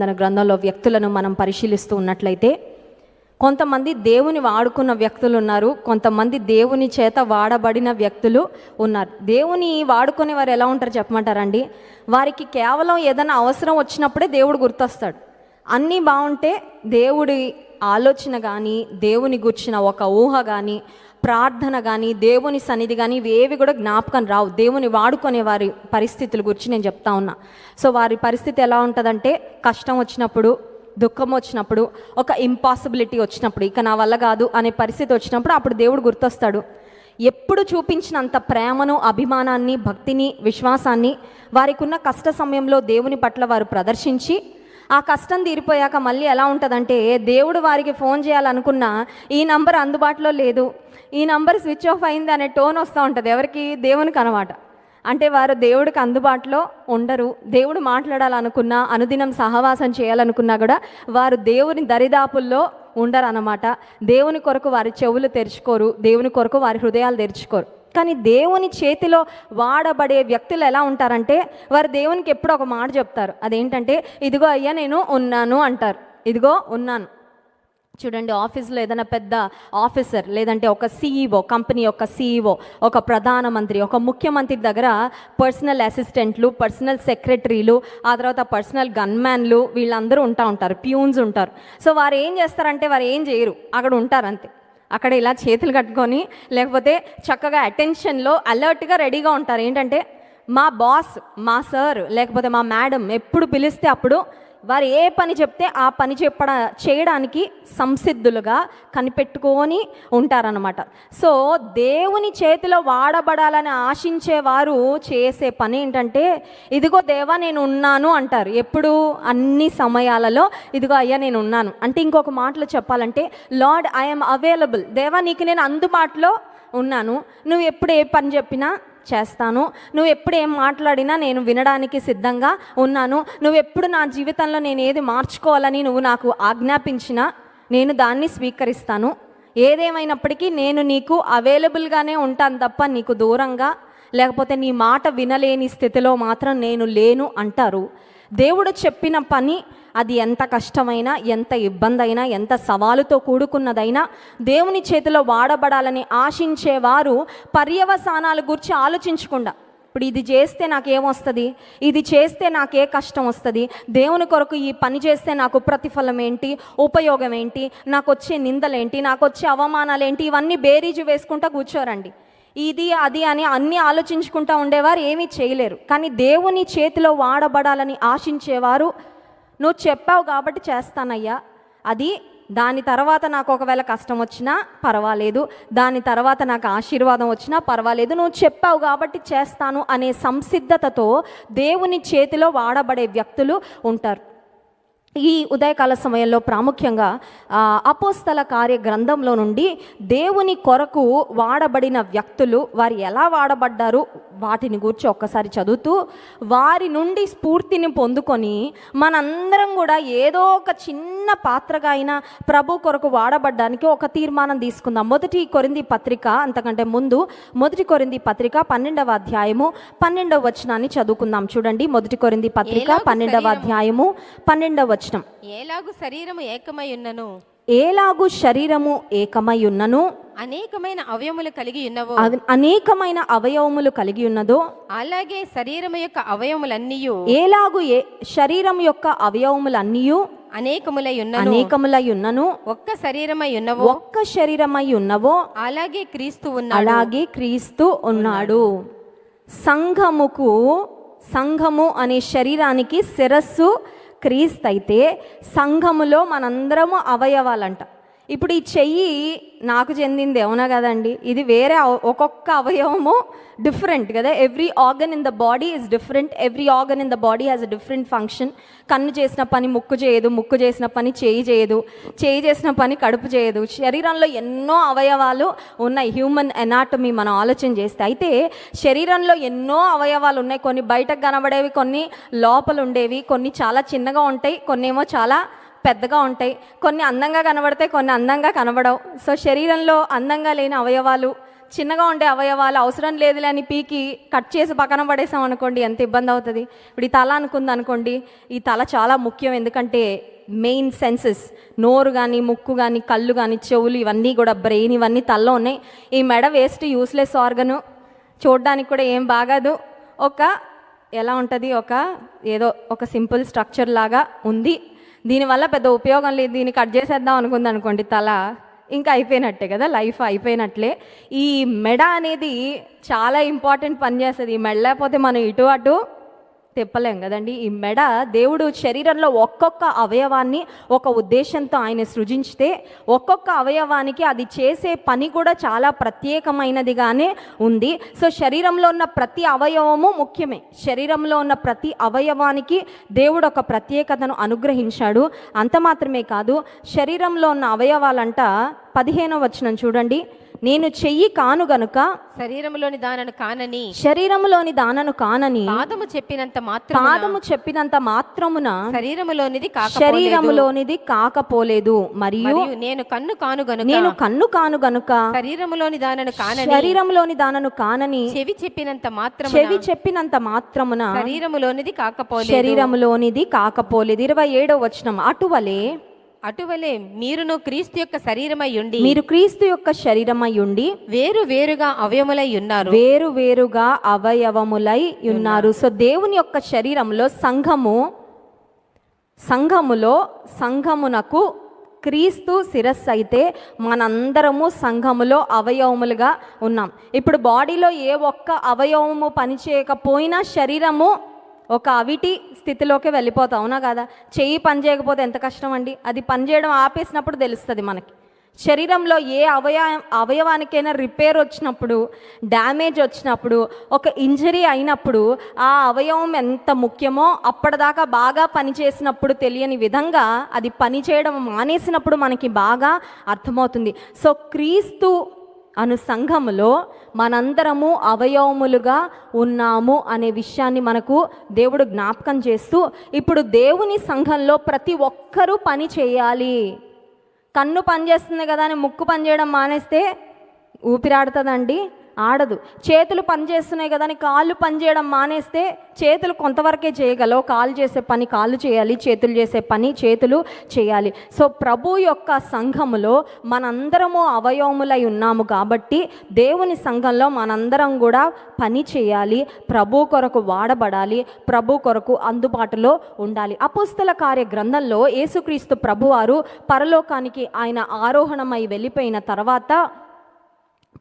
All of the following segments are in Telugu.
తన గ్రంథంలో వ్యక్తులను మనం పరిశీలిస్తూ ఉన్నట్లయితే కొంతమంది దేవుని వాడుకున్న వ్యక్తులు ఉన్నారు, కొంతమంది దేవుని చేత వాడబడిన వ్యక్తులు ఉన్నారు. దేవుని వాడుకునే వారు ఎలా ఉంటారు చెప్పమంటారండి? వారికి కేవలం ఏదైనా అవసరం వచ్చినప్పుడే దేవుడు గుర్తొస్తాడు. అన్నీ బాగుంటే దేవుడి ఆలోచన కానీ, దేవుని గుర్చిన ఒక ఊహ కానీ, ప్రార్థన కానీ, దేవుని సన్నిధి కానీ ఇవేవి కూడా జ్ఞాపకం రావు. దేవుని వాడుకునే వారి పరిస్థితుల గురించి నేను చెప్తా ఉన్నా. సో వారి పరిస్థితి ఎలా ఉంటుందంటే, కష్టం వచ్చినప్పుడు, దుఃఖం వచ్చినప్పుడు, ఒక ఇంపాసిబిలిటీ వచ్చినప్పుడు, ఇక నా వల్ల కాదు అనే పరిస్థితి వచ్చినప్పుడు అప్పుడు దేవుడు గుర్తొస్తాడు. ఎప్పుడు చూపించినంత ప్రేమను, అభిమానాన్ని, భక్తిని, విశ్వాసాన్ని వారికి ఉన్న కష్ట సమయంలో దేవుని పట్ల వారు ప్రదర్శించి ఆ కష్టం తీరిపోయాక మళ్ళీ ఎలా ఉంటుందంటే, దేవుడు వారికి ఫోన్ చేయాలనుకున్నా ఈ నంబర్ అందుబాటులో లేదు, ఈ నంబర్ స్విచ్ ఆఫ్ అయింది అనే టోన్ వస్తూ ఉంటుంది. ఎవరికి? దేవునికి అన్నమాట. అంటే వారు దేవుడికి అందుబాటులో ఉండరు. దేవుడు మాట్లాడాలనుకున్నా, అనుదినం సహవాసం చేయాలనుకున్నా కూడా వారు దేవుని దరిదాపుల్లో ఉండరు అన్నమాట. దేవుని కొరకు వారి చెవులు తెరుచుకోరు, దేవుని కొరకు వారి హృదయాలు తెరుచుకోరు. కానీ దేవుని చేతిలో వాడబడే వ్యక్తులు ఎలా ఉంటారంటే, వారు దేవునికి ఎప్పుడు ఒక మాట చెప్తారు. అదేంటంటే, ఇదిగో అయ్యా నేను ఉన్నాను అంటారు. ఇదిగో ఉన్నాను. చూడండి, ఆఫీస్లో ఏదైనా పెద్ద ఆఫీసర్, లేదంటే ఒక సీఈఓ, కంపెనీ యొక్క సీఈఓ, ఒక ప్రధానమంత్రి, ఒక ముఖ్యమంత్రి దగ్గర పర్సనల్ అసిస్టెంట్లు, పర్సనల్ సెక్రటరీలు, ఆ తర్వాత పర్సనల్ గన్మ్యాన్లు, వీళ్ళందరూ ఉంటారు, ప్యూన్స్ ఉంటారు. సో వారు ఏం చేస్తారంటే, వారు ఏం చేయరు, అక్కడ ఉంటారు అంతే. అక్కడ ఇలా చేతులు కట్టుకొని, లేకపోతే చక్కగా అటెన్షన్లో అలర్ట్గా రెడీగా ఉంటారు. ఏంటంటే, మా బాస్, మా సార్, లేకపోతే మా మేడం ఎప్పుడు పిలిస్తే అప్పుడు వారు ఏ పని చెప్తే ఆ పని చేయడానికి సంసిద్ధులుగా కనిపెట్టుకొని ఉంటారన్నమాట. సో దేవుని చేతిలో వాడబడాలని ఆశించేవారు చేసే పని ఏంటంటే, ఇదిగో దేవా నేను ఉన్నాను అంటారు. ఎప్పుడు? అన్ని సమయాలలో ఇదిగో అయ్యా నేను ఉన్నాను అంటే. ఇంకొక మాటలో చెప్పాలంటే, లార్డ్ ఐఎమ్ అవైలబుల్. దేవా నీకు నేను అందుబాటులో ఉన్నాను, నువ్వు ఎప్పుడు ఏ పని చెప్పినా చేస్తాను, నువ్వు ఎప్పుడు ఏం మాట్లాడినా నేను వినడానికి సిద్ధంగా ఉన్నాను, నువ్వు ఎప్పుడు నా జీవితంలో నేను ఏది మార్చుకోవాలని నువ్వు నాకు ఆజ్ఞాపించినా నేను దాన్ని స్వీకరిస్తాను. ఏదేమైనప్పటికీ నేను నీకు అవైలబుల్గానే ఉంటాను తప్ప నీకు దూరంగా, లేకపోతే నీ మాట వినలేని స్థితిలో మాత్రం నేను లేను అంటారు. దేవుడు చెప్పిన పని అది ఎంత కష్టమైనా, ఎంత ఇబ్బంది అయినా, ఎంత సవాలుతో కూడుకున్నదైనా దేవుని చేతిలో వాడబడాలని ఆశించేవారు పర్యవసానాల గురించి ఆలోచించకుండా, ఇప్పుడు ఇది చేస్తే నాకేమొస్తుంది, ఇది చేస్తే నాకే కష్టం వస్తుంది, దేవుని కొరకు ఈ పని చేస్తే నాకు ప్రతిఫలం ఏంటి, ఉపయోగం ఏంటి, నాకు వచ్చే నిందలేంటి, నాకు వచ్చే అవమానాలు ఏంటి, ఇవన్నీ బేరీజు వేసుకుంటా కూర్చోరండి. ఇది అది అని అన్నీ ఆలోచించుకుంటూ ఉండేవారు ఏమీ చేయలేరు. కానీ దేవుని చేతిలో వాడబడాలని ఆశించేవారు, నువ్వు చెప్పావు కాబట్టి చేస్తానయ్యా, అది దాని తర్వాత నాకు ఒకవేళ కష్టం వచ్చినా పర్వాలేదు, దాని తర్వాత నాకు ఆశీర్వాదం వచ్చినా పర్వాలేదు, నువ్వు చెప్పావు కాబట్టి చేస్తాను అనే సంసిద్ధతతో దేవుని చేతిలో వాడబడే వ్యక్తులు ఉంటారు. ఈ ఉదయకాల సమయంలో ప్రాముఖ్యంగా అపోస్తల కార్య గ్రంథంలో నుండి దేవుని కొరకు వాడబడిన వ్యక్తులు వారు ఎలా వాడబడ్డారు వాటిని గురించి ఒక్కసారి చదువుతూ, వారి నుండి స్ఫూర్తిని పొందుకొని మనందరం కూడా ఏదో ఒక చిన్న పాత్రగా అయినా ప్రభు కొరకు వాడబడ్డానికి ఒక తీర్మానం తీసుకుందాం. మొదటి కొరింథీ పత్రిక, అంతకంటే ముందు మొదటి కొరింథీ పత్రిక 12వ అధ్యాయము 12వ వచనాన్ని చదువుకుందాం. చూడండి, మొదటి కొరింథీ పత్రిక 12వ అధ్యాయము 12వ వచనం. ఏలాగు శరీరము ఏకమై ఉన్నను, ఏలాగు శరీరము ఏకమై ఉన్నను, అనేకమైన అవయములు కలిగి ఉన్నవో, అనేకమైన అవయవములు కలిగి ఉన్నదో, అలాగే శరీరము యొక్క అవయములన్నీయు, ఏలాగు శరీరం యొక్క అవయవములన్నీయు అనేకములై ఉన్నను, అనేకములై ఉన్నను, ఒక్క శరీరమై ఉన్నవో, ఒక్క శరీరమై ఉన్నవో, అలాగే క్రీస్తు ఉన్నాడు, అలాగే క్రీస్తు ఉన్నాడు. సంఘము అనే శరీరానికి శిరస్సు క్రీస్తు అయితే, సంఘములో మనందరము అవయవాలంట. ఇప్పుడు ఈ చెయ్యి నాకు చెందింది అవునా కదండి, ఇది వేరే, ఒక్కొక్క అవయవము డిఫరెంట్ కదా. Every organ in the body is different, every organ in the body has a different function. కన్ను చేసిన పని ముక్కు చేయదు, ముక్కు చేసిన పని చేయి చేయదు, చేయి చేసిన పని కడుపు చేయదు. శరీరంలో ఎన్నో అవయవాలు ఉన్నాయి, హ్యూమన్ ఎనాటమీ మనం ఆలోచన చేస్తే. అయితే శరీరంలో ఎన్నో అవయవాలు ఉన్నాయి, కొన్ని బయటకు కనబడేవి, కొన్ని లోపల ఉండేవి, కొన్ని చాలా చిన్నగా ఉంటాయి, కొన్ని ఏమో చాలా పెద్దగా ఉంటాయి, కొన్ని అందంగా కనబడతాయి, కొన్ని అందంగా కనబడవు. సో శరీరంలో అందంగా లేని అవయవాలు, చిన్నగా ఉండే అవయవాలు అవసరం లేదులే అని పీకి కట్ చేసి పక్కన పడేసాం అనుకోండి, ఎంత ఇబ్బంది అవుతుంది. ఇప్పుడు ఈ తల అనుకుంది అనుకోండి, ఈ తల చాలా ముఖ్యం. ఎందుకంటే మెయిన్ సెన్సెస్, నోరు కానీ, ముక్కు కానీ, కళ్ళు కానీ, చెవులు, ఇవన్నీ కూడా, బ్రెయిన్, ఇవన్నీ తలలో ఉన్నాయి. ఈ మెడ వేస్ట్, యూస్లెస్ ఆర్గను, చూడడానికి కూడా ఏం బాగాదు. ఎలా ఉంటుంది, ఏదో ఒక సింపుల్ స్ట్రక్చర్ లాగా ఉంది. దీనివల్ల పెద్ద ఉపయోగం లేదు. దీన్ని కట్ చేసేద్దాం అనుకుంది అనుకోండి తల, ఇంకా అయిపోయినట్టే కదా, లైఫ్ అయిపోయినట్లే. ఈ మెడ అనేది చాలా ఇంపార్టెంట్ పని చేస్తుంది. ఈ మెడ లేకపోతే మనం ఇటు అటు తిప్పలేం కదండి. ఈ మెడ, దేవుడు శరీరంలో ఒక్కొక్క అవయవాన్ని ఒక ఉద్దేశంతో ఆయన సృజించితే ఒక్కొక్క అవయవానికి అది చేసే పని కూడా చాలా ప్రత్యేకమైనదిగానే ఉంది. సో శరీరంలో ఉన్న ప్రతి అవయవము ముఖ్యమే. శరీరంలో ఉన్న ప్రతి అవయవానికి దేవుడు ఒక ప్రత్యేకతను అనుగ్రహించాడు. అంత మాత్రమే కాదు, శరీరంలో ఉన్న అవయవాలంట 15వ వచనం చూడండి. నేను చెయ్యి కాను గనుక శరీరములోని దానను కానని పాదము చెప్పినంత మాత్రమున శరీరములోనిది కాకపోలేదు. మరియు నేను కన్ను కాను గనుక శరీరములోని దానను కానని చెవి చెప్పినంత మాత్రమున శరీరములోనిది కాకపోలేదు. 27వ వచనం. అటువలే మీరును క్రీస్తు యొక్క శరీరమై ఉండి వేరువేరుగా అవయవములై ఉన్నారు. సో దేవుని యొక్క శరీరంలో సంఘమునకు క్రీస్తు శిరస్సు అయితే మనందరము సంఘములో అవయవములుగా ఉన్నాం. ఇప్పుడు బాడీలో ఏ ఒక్క అవయవము పనిచేయకపోయినా శరీరము ఒక అవిటి స్థితిలోకి వెళ్ళిపోతాం, అవునా కదా. చెయ్యి పని చేయకపోతే ఎంత కష్టం అండి. అది పనిచేయడం ఆపేసినప్పుడు తెలుస్తుంది మనకి. శరీరంలో ఏ అవయవానికైనా రిపేర్ వచ్చినప్పుడు, డ్యామేజ్ వచ్చినప్పుడు, ఒక ఇంజరీ అయినప్పుడు ఆ అవయవం ఎంత ముఖ్యమో అప్పటిదాకా బాగా పనిచేసినప్పుడు తెలియని విధంగా అది పనిచేయడం మానేసినప్పుడు మనకి బాగా అర్థమవుతుంది. సో క్రీస్తు అను సంఘములో మనందరము అవయవములుగా ఉన్నాము అనే విషయాన్ని మనకు దేవుడు జ్ఞాపకం చేస్తూ, ఇప్పుడు దేవుని సంఘంలో ప్రతి ఒక్కరూ పని చేయాలి. కన్ను పనిచేస్తుంది కదా అని ముక్కు పనిచేయడం మానేస్తే ఊపిరాడుతుందండి? ఆడదు. చేతులు పనిచేస్తున్నాయి కదా అని కాళ్ళు పనిచేయడం మానేస్తే చేతులు కొంతవరకే చేయగలవు. కాళ్ళు చేసే పని కాళ్ళు చేయాలి, చేతులు చేసే పని చేతులు చేయాలి. సో ప్రభు యొక్క సంఘములో మనందరము అవయవములై ఉన్నాము కాబట్టి దేవుని సంఘంలో మనందరం కూడా పని చేయాలి, ప్రభు కొరకు వాడబడాలి, ప్రభు కొరకు అందుబాటులో ఉండాలి. అపోస్తల కార్య గ్రంథంలో యేసుక్రీస్తు ప్రభువారు పరలోకానికి ఆయన ఆరోహణమై వెళ్ళిపోయిన తర్వాత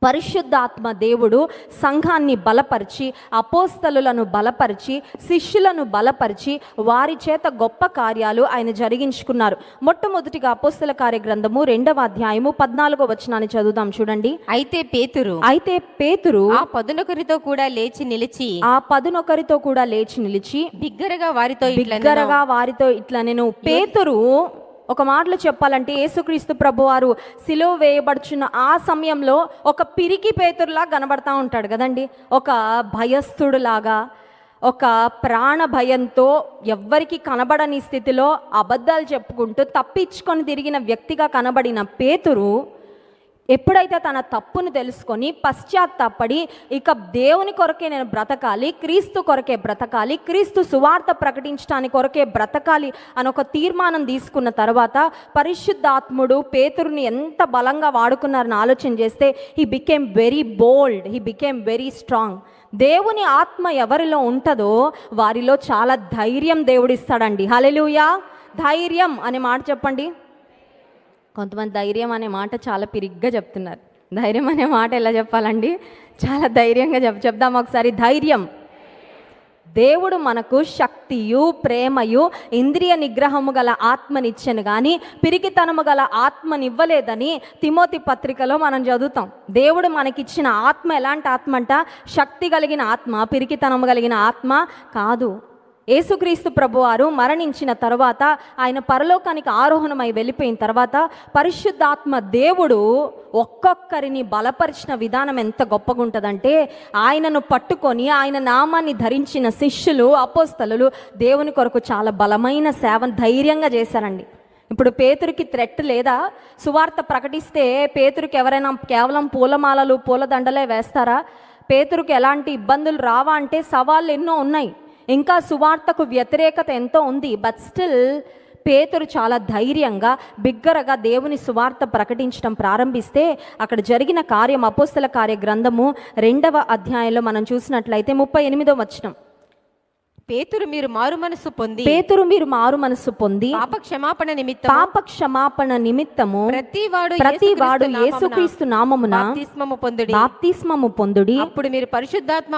పరిశుద్ధాత్మ దేవుడు సంఘాన్ని బలపరిచి, అపోస్తలులను బలపరిచి, శిష్యులను బలపరిచి వారి చేత గొప్ప కార్యాలు ఆయన జరిగించుకున్నారు. మొట్టమొదటిగా అపోస్తల కార్య గ్రంథము 2వ అధ్యాయము 14వ వచనాన్ని చదువుదాం చూడండి. అయితే పేతురు ఆ 11 కూడా లేచి నిలిచి బిగ్గరగా వారితో ఇట్లా నేను పేతురు. ఒక మాటలో చెప్పాలంటే యేసుక్రీస్తు ప్రభువారు సిలువ వేయబడుచున్న ఆ సమయంలో ఒక పిరికి పేతురులా కనబడతా ఉంటాడు కదండి. ఒక భయస్థుడులాగా, ఒక ప్రాణ భయంతో ఎవ్వరికి కనబడని స్థితిలో అబద్ధాలు చెప్పుకుంటూ తప్పించుకొని తిరిగిన వ్యక్తిగా కనబడిన పేతురు ఎప్పుడైతే తన తప్పును తెలుసుకొని పశ్చాత్తాపడి ఇక దేవుని కొరకే నేను బ్రతకాలి, క్రీస్తు కొరకే బ్రతకాలి, క్రీస్తు సువార్త ప్రకటించడానికి కొరకే బ్రతకాలి అని ఒక తీర్మానం తీసుకున్న తర్వాత పరిశుద్ధాత్ముడు పేతురుని ఎంత బలంగా వాడుకున్నారని ఆలోచన చేస్తే he became very bold, he became very strong. దేవుని ఆత్మ ఎవరిలో ఉంటుందో వారిలో చాలా ధైర్యం దేవుడిస్తాడండి. హల్లెలూయా. ధైర్యం అనే మాట చెప్పండి. కొంతమంది ధైర్యం అనే మాట చాలా పిరిగ్గా చెప్తున్నారు. ధైర్యం అనే మాట ఎలా చెప్పాలండి? చాలా ధైర్యంగా చెప్దాం ఒకసారి. ధైర్యం. దేవుడు మనకు శక్తియు ప్రేమయు ఇంద్రియ నిగ్రహము గల ఆత్మనిచ్చెను కానీ పిరికితనము గల ఆత్మనివ్వలేదని తిమోతి పత్రికలో మనం చదువుతాం. దేవుడు మనకిచ్చిన ఆత్మ ఎలాంటి ఆత్మ అంట? శక్తి కలిగిన ఆత్మ, పిరికితనము కలిగిన ఆత్మ కాదు. యేసుక్రీస్తు ప్రభువారు మరణించిన తర్వాత, ఆయన పరలోకానికి ఆరోహణమై వెళ్ళిపోయిన తర్వాత పరిశుద్ధాత్మ దేవుడు ఒక్కొక్కరిని బలపరిచిన విధానం ఎంత గొప్పగా ఉంటుందంటే, ఆయనను పట్టుకొని ఆయన నామాన్ని ధరించిన శిష్యులు, అపోస్తలులు దేవుని కొరకు చాలా బలమైన సేవను ధైర్యంగా చేశారండి. ఇప్పుడు పేతురుకి థ్రెట్ లేదా? సువార్త ప్రకటిస్తే పేతురుకి ఎవరైనా కేవలం పూలమాలలు పూలదండలే వేస్తారా? పేతురుకి ఎలాంటి ఇబ్బందులు రావా అంటే సవాళ్ళు ఎన్నో ఉన్నాయి, ఇంకా సువార్తకు వ్యతిరేకత ఎంతో ఉంది. బట్ స్టిల్ పేతురు చాలా ధైర్యంగా బిగ్గరగా దేవుని సువార్త ప్రకటించడం ప్రారంభిస్తే అక్కడ జరిగిన కార్యం అపోస్తల కార్య గ్రంథము 2వ అధ్యాయంలో మనం చూసినట్లయితే 38వ వచనం. పేతురు మీరు మారు మనసు మనసు పొంది పాప క్షమాపణ నిమిత్తము ప్రతివాడు యేసుక్రీస్తు నామమున బాప్తిస్మము పొందుడి, అప్పుడు మీరు పరిశుద్ధాత్మ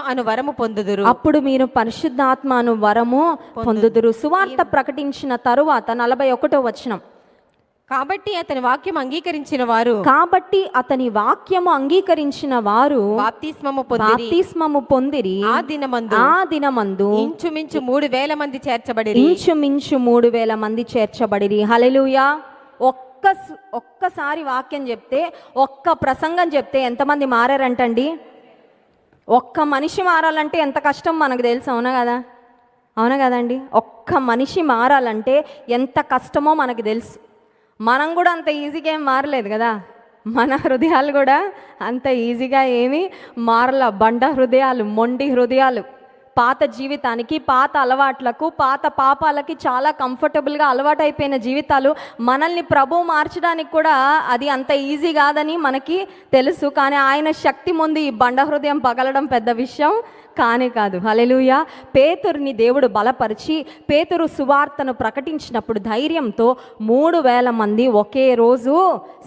అను వరము పొందుదురు. సువార్త ప్రకటించిన తరువాత 41వ వచనం. కాబట్టి అతని వాక్యం అంగీకరించిన వారు బాప్తిస్మము పొందిరి. ఆ దినమందు ఇంచుమించు 3000 మంది చేర్చబడిరి. హల్లెలూయా. ఒక్కసారి వాక్యం చెప్తే, ఒక్క ప్రసంగం చెప్తే ఎంతమంది మారారంటండి? ఒక్క మనిషి మారాలంటే ఎంత కష్టం మనకు తెలుసు, అవునా కదండి? ఒక్క మనిషి మారాలంటే ఎంత కష్టమో మనకు తెలుసు. మనం కూడా అంత ఈజీగా ఏం మారలేదు కదా, మన హృదయాలు కూడా అంత ఈజీగా ఏమీ మారల. బండ హృదయాలు, మొండి హృదయాలు, పాత జీవితానికి, పాత అలవాట్లకు, పాత పాపాలకి చాలా కంఫర్టబుల్గా అలవాటైపోయిన జీవితాలు. మనల్ని ప్రభువు మార్చడానికి కూడా అది అంత ఈజీ కాదని మనకి తెలుసు. కానీ ఆయన శక్తి ముందు ఈ బండ హృదయం పగలడం పెద్ద విషయం కాదు. హల్లెలూయా. పేతురుని దేవుడు బలపరిచి పేతురు సువార్తను ప్రకటించినప్పుడు ధైర్యంతో 3000 మంది ఒకే రోజు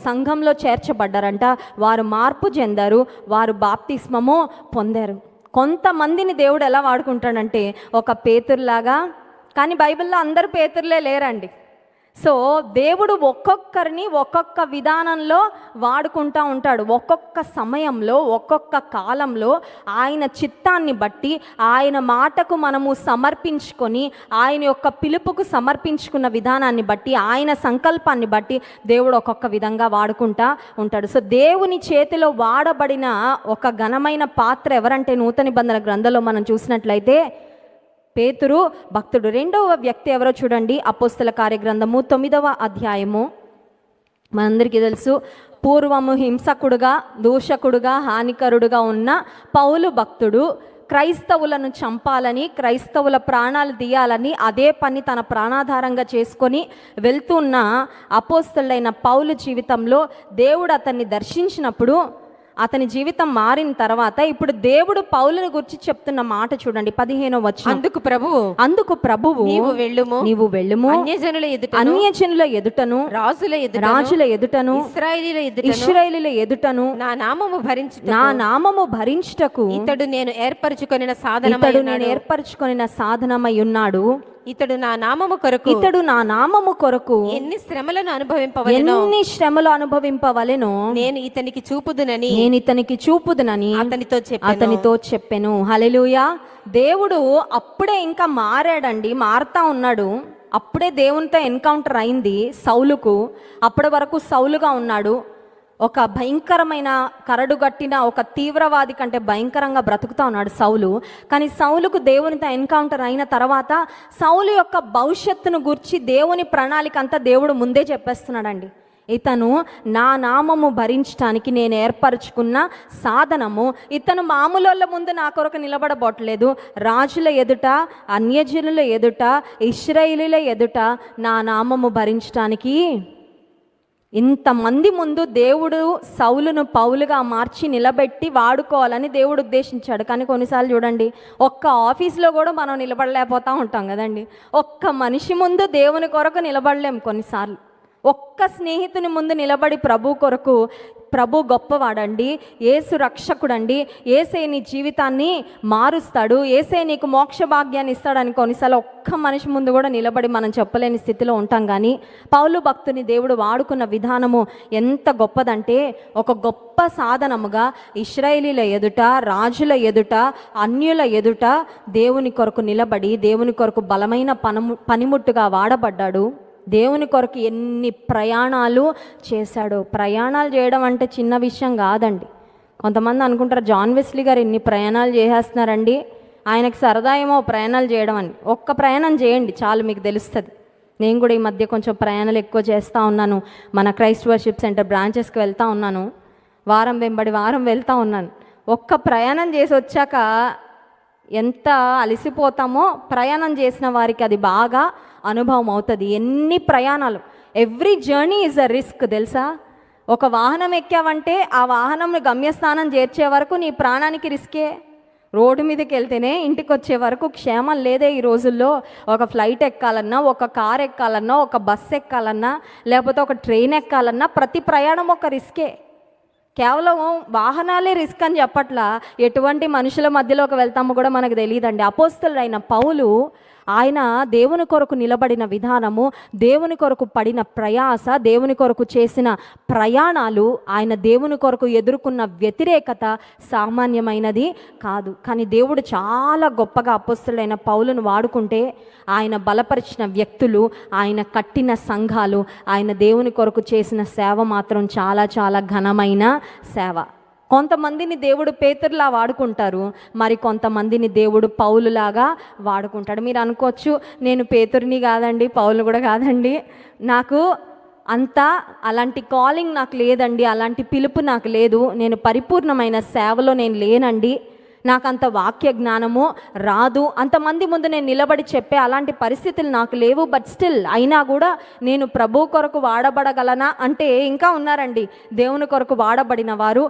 సంఘంలో చేర్చబడ్డారంట. వారు మార్పు చెందారు, వారు బాప్తిస్మము పొందారు. కొంతమందిని దేవుడు ఎలా వాడుకుంటాడంటే ఒక పేతురులాగా. కానీ బైబిల్లో అందరూ పేతురులే లేరండి. సో దేవుడు ఒక్కొక్కరిని ఒక్కొక్క విధానంలో వాడుకుంటూ ఉంటాడు. ఒక్కొక్క సమయంలో, ఒక్కొక్క కాలంలో ఆయన చిత్తాన్ని బట్టి, ఆయన మాటకు మనము సమర్పించుకొని, ఆయన యొక్క పిలుపుకు సమర్పించుకున్న విధానాన్ని బట్టి, ఆయన సంకల్పాన్ని బట్టి దేవుడు ఒక్కొక్క విధంగా వాడుకుంటూ ఉంటాడు. సో దేవుని చేతిలో వాడబడిన ఒక ఘనమైన పాత్ర ఎవరంటే నూతన నిబంధన గ్రంథంలో మనం చూసినట్లయితే పేతురు భక్తుడు. 2వ వ్యక్తి ఎవరో చూడండి, అపోస్తల కార్య గ్రంథము 9వ అధ్యాయము. మనందరికీ తెలుసు, పూర్వము హింసకుడుగా, దూషకుడుగా, హానికరుడుగా ఉన్న పౌలు భక్తుడు క్రైస్తవులను చంపాలని, క్రైస్తవుల ప్రాణాలు తీయాలని అదే పని తన ప్రాణాధారంగా చేసుకొని వెళ్తున్న అపోస్తలుడైన పౌలు జీవితంలో దేవుడు అతన్ని దర్శించినప్పుడు అతని జీవితం మారిన తర్వాత ఇప్పుడు దేవుడు పౌలుని గురించి చెప్తున్న మాట చూడండి, 15వ వచనం. అందుకు ప్రభువు నీవు వెళ్ళుము అన్యజనుల ఎదుటను రాజుల ఎదుటను ఇశ్రాయేలీయుల ఎదుటను నా నామము భరించుటకు ఇతడు నేను ఏర్పరచుకొనిన సాధనమై ఉన్నాడు. ఇతడు నా నామము కొరకు ఎన్ని శ్రమలను అనుభవింపవలెనో నేను ఇతనికి చూపుదునని అతనితో చెప్పెను. హల్లెలూయా. దేవుడు అప్పుడే ఇంకా మారాడండి, మారుతా ఉన్నాడు. అప్పుడే దేవునితో ఎన్కౌంటర్ అయింది సౌలుకు. అప్పటి వరకు సౌలుగా ఉన్నాడు. ఒక భయంకరమైన కరడుగట్టిన ఒక తీవ్రవాది కంటే భయంకరంగా బ్రతుకుతా ఉన్నాడు సౌలు. కానీ సౌలుకు దేవునితో ఎన్కౌంటర్ అయిన తర్వాత సౌలు యొక్క భవిష్యత్తును గురించి దేవుని ప్రణాళిక అంతా దేవుడు ముందే చెప్పేస్తున్నాడండి. ఇతను నా నామము భరించడానికి నేను ఏర్పరచుకున్న సాధనము. ఇతను మామూలుల ముందు నా కొరకు నిలబడబోట్లేదు, రాజుల ఎదుట, అన్యజనుల ఎదుట, ఇశ్రాయేలీయుల ఎదుట నా నామము భరించడానికి ఇంతమంది ముందు దేవుడు సౌలును పౌలుగా మార్చి నిలబెట్టి వాడుకోవాలని దేవుడు ఉద్దేశించాడు. కానీ కొన్నిసార్లు చూడండి, ఒక్క ఆఫీస్లో కూడా మనం నిలబడలేకపోతూ ఉంటాం కదండి. ఒక్క మనిషి ముందు దేవుని కొరకు నిలబడలేం కొన్నిసార్లు. ఒక్క స్నేహితుని ముందు నిలబడి ప్రభు కొరకు, ప్రభు గొప్పవాడండి, యేసు రక్షకుడండి, యేసే నీ జీవితాన్ని మారుస్తాడు, యేసే నీకు మోక్ష భాగ్యాన్ని ఇస్తాడని కొన్నిసార్లు ఒక్క మనిషి ముందు కూడా నిలబడి మనం చెప్పలేని స్థితిలో ఉంటాం. కానీ పౌలు భక్తుని దేవుడు వాడుకున్న విధానము ఎంత గొప్పదంటే, ఒక గొప్ప సాధనముగా ఇశ్రాయేలీల ఎదుట, రాజుల ఎదుట, అన్యుల ఎదుట దేవుని కొరకు నిలబడి దేవుని కొరకు బలమైన పనిముట్టుగా వాడబడ్డాడు. దేవుని కొరకు ఎన్ని ప్రయాణాలు చేశాడు. ప్రయాణాలు చేయడం అంటే చిన్న విషయం కాదండి. కొంతమంది అనుకుంటారు జాన్ వెస్లీ గారు ఎన్ని ప్రయాణాలు చేసేస్తున్నారండి, ఆయనకు సరదా ఏమో ప్రయాణాలు చేయడం అని. ఒక్క ప్రయాణం చేయండి చాలు, మీకు తెలుస్తుంది. నేను కూడా ఈ మధ్య కొంచెం ప్రయాణాలు ఎక్కువ చేస్తూ ఉన్నాను. మన క్రైస్ట్ వర్షిప్ సెంటర్ బ్రాంచెస్కి వెళ్తూ ఉన్నాను. వారం వెంబడి వారం వెళ్తూ ఉన్నాను. ఒక్క ప్రయాణం చేసి వచ్చాక ఎంత అలసిపోతామో ప్రయాణం చేసిన వారికి అది బాగా అనుభవం అవుతుంది. ఎన్ని ప్రయాణాలు, every journey is a risk తెలుసా. ఒక వాహనం ఎక్కావంటే ఆ వాహనంను గమ్యస్థానం చేర్చే వరకు నీ ప్రాణానికి రిస్కే. రోడ్డు మీదకి వెళ్తేనే ఇంటికి వచ్చే వరకు క్షేమం లేదే ఈ రోజుల్లో. ఒక ఫ్లైట్ ఎక్కాలన్నా, ఒక కార్ ఎక్కాలన్నా, ఒక బస్ ఎక్కాలన్నా, లేకపోతే ఒక ట్రైన్ ఎక్కాలన్నా ప్రతి ప్రయాణం ఒక రిస్కే. కేవలం వాహనాలే రిస్క్ అని చెప్పట్లా, ఎటువంటి మనుషుల మధ్యలోకి వెళ్తామో కూడా మనకు తెలియదండి. అపోస్తలుడైన పౌలు ఆయన దేవుని కొరకు నిలబడిన విధానము, దేవుని కొరకు పడిన ప్రయాస, దేవుని కొరకు చేసిన ప్రయాణాలు, ఆయన దేవుని కొరకు ఎదుర్కొన్న వ్యతిరేకత సామాన్యమైనది కాదు. కానీ దేవుడు చాలా గొప్పగా అపోస్తలుడైన పౌలును వాడుకుంటే ఆయన బలపరిచిన వ్యక్తులు, ఆయన కట్టిన సంఘాలు, ఆయన దేవుని కొరకు చేసిన సేవ మాత్రం చాలా చాలా ఘనమైన సేవ. కొంతమందిని దేవుడు పేతురులా వాడుకుంటారు, మరి కొంతమందిని దేవుడు పౌలులాగా వాడుకుంటాడు. మీరు అనుకోవచ్చు, నేను పేతురుని కాదండి, పౌలు కూడా కాదండి, నాకు అంతా అలాంటి కాలింగ్ నాకు లేదండి, అలాంటి పిలుపు నాకు లేదు, నేను పరిపూర్ణమైన సేవలో నేను లేనండి, నాకంత వాక్య జ్ఞానము రాదు, అంతమంది ముందు నేను నిలబడి చెప్పే అలాంటి పరిస్థితులు నాకు లేవు. బట్ స్టిల్ అయినా కూడా నేను ప్రభు కొరకు వాడబడగలనా అంటే ఇంకా ఉన్నారండి దేవుని కొరకు వాడబడిన వారు.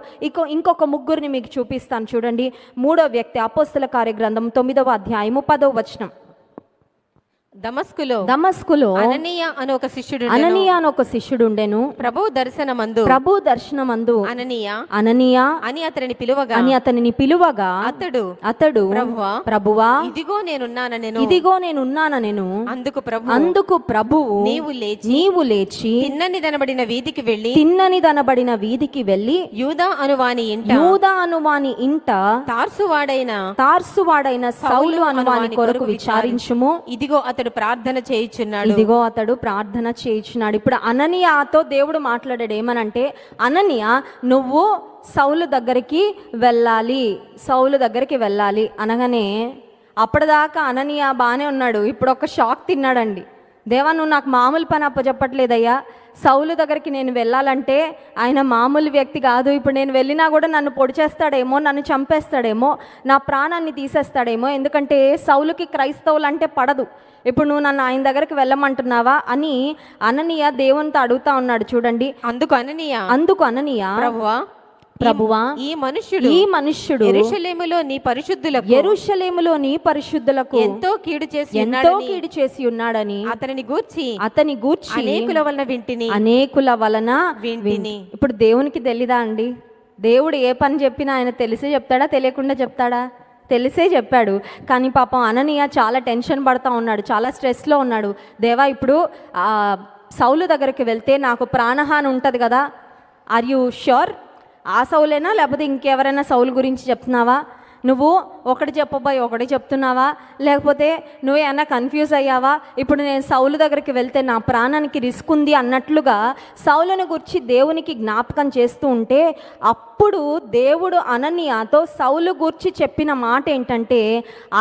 ఇంకొక ముగ్గురిని మీకు చూపిస్తాను చూడండి. 3వ వ్యక్తి అపోస్తల కార్యగ్రంథం 9వ అధ్యాయము 10వ వచనం. దమస్కులో అననీయ అని ఒక శిష్యుడు ఉండెను. ప్రభు దర్శనమందు అననీయ అని అతనిని పిలువగా అతడు ప్రభువా ఇదిగో నేనున్నానెను. అందుకు ప్రభువు నీవు లేచి తిన్నని దనబడిన వీధికి వెళ్ళి యూదా అనువాని ఇంట తార్సువాడైన సౌలు అనువాని కొరకు విచారించుము. ఇదిగో అతడు ప్రార్థన చేయుచున్నాడు. ఇప్పుడు అననీయాతో దేవుడు మాట్లాడాడు ఏమనంటే, అననీయ నువ్వు సౌలు దగ్గరికి వెళ్ళాలి అనగానే అప్పటిదాకా అననీయ బాగానే ఉన్నాడు. ఇప్పుడు ఒక షాక్ తిన్నాడండి. దేవా నువ్వు నాకు మామూలు పని అప్పచెప్పట్లేదయ్యా, సౌలు దగ్గరికి నేను వెళ్ళాలంటే ఆయన మామూలు వ్యక్తి కాదు, ఇప్పుడు నేను వెళ్ళినా కూడా నన్ను పొడి చేస్తాడేమో, నన్ను చంపేస్తాడేమో, నా ప్రాణాన్ని తీసేస్తాడేమో, ఎందుకంటే సౌలుకి క్రైస్తవులు అంటే పడదు, ఇప్పుడు నువ్వు నన్ను ఆయన దగ్గరికి వెళ్ళమంటున్నావా అని అననీయ దేవునితో అడుగుతా ఉన్నాడు. చూడండి, అందుకు అననీయ ప్రభువా ఈ మనుష్యుడు యెరూషలేములో నీ పరిశుద్ధులకు ఎంతో కీడు చేసి ఉన్నాడని అతని గూర్చి అనేకుల వలన వింటిని. ఇప్పుడు దేవునికి తెలీదా అండి? దేవుడు ఏ పని చెప్పినా ఆయన తెలిసే చెప్తాడా, తెలియకుండా చెప్తాడా? తెలిసే చెప్పాడు. కానీ పాపం అననీయ చాలా టెన్షన్ పడుతూ ఉన్నాడు, చాలా స్ట్రెస్లో ఉన్నాడు. దేవా ఇప్పుడు సౌలు దగ్గరికి వెళ్తే నాకు ప్రాణహాని ఉంటుంది కదా, ఆర్ యూ ష్యూర్? ఆ సౌలేనా లేకపోతే ఇంకెవరైనా సౌలు గురించి చెప్తున్నావా? నువ్వు ఒకటి చెప్పబోయి ఒకటి చెప్తున్నావా, లేకపోతే నువ్వు ఏమన్నా కన్ఫ్యూజ్ అయ్యావా? ఇప్పుడు నేను సౌలు దగ్గరికి వెళ్తే నా ప్రాణానికి రిస్క్ ఉంది అన్నట్లుగా సౌలుని గురించి దేవునికి జ్ఞాపకం చేస్తూ ఉంటే, అప్పుడు దేవుడు అననీయాతో సౌలు గురించి చెప్పిన మాట ఏంటంటే,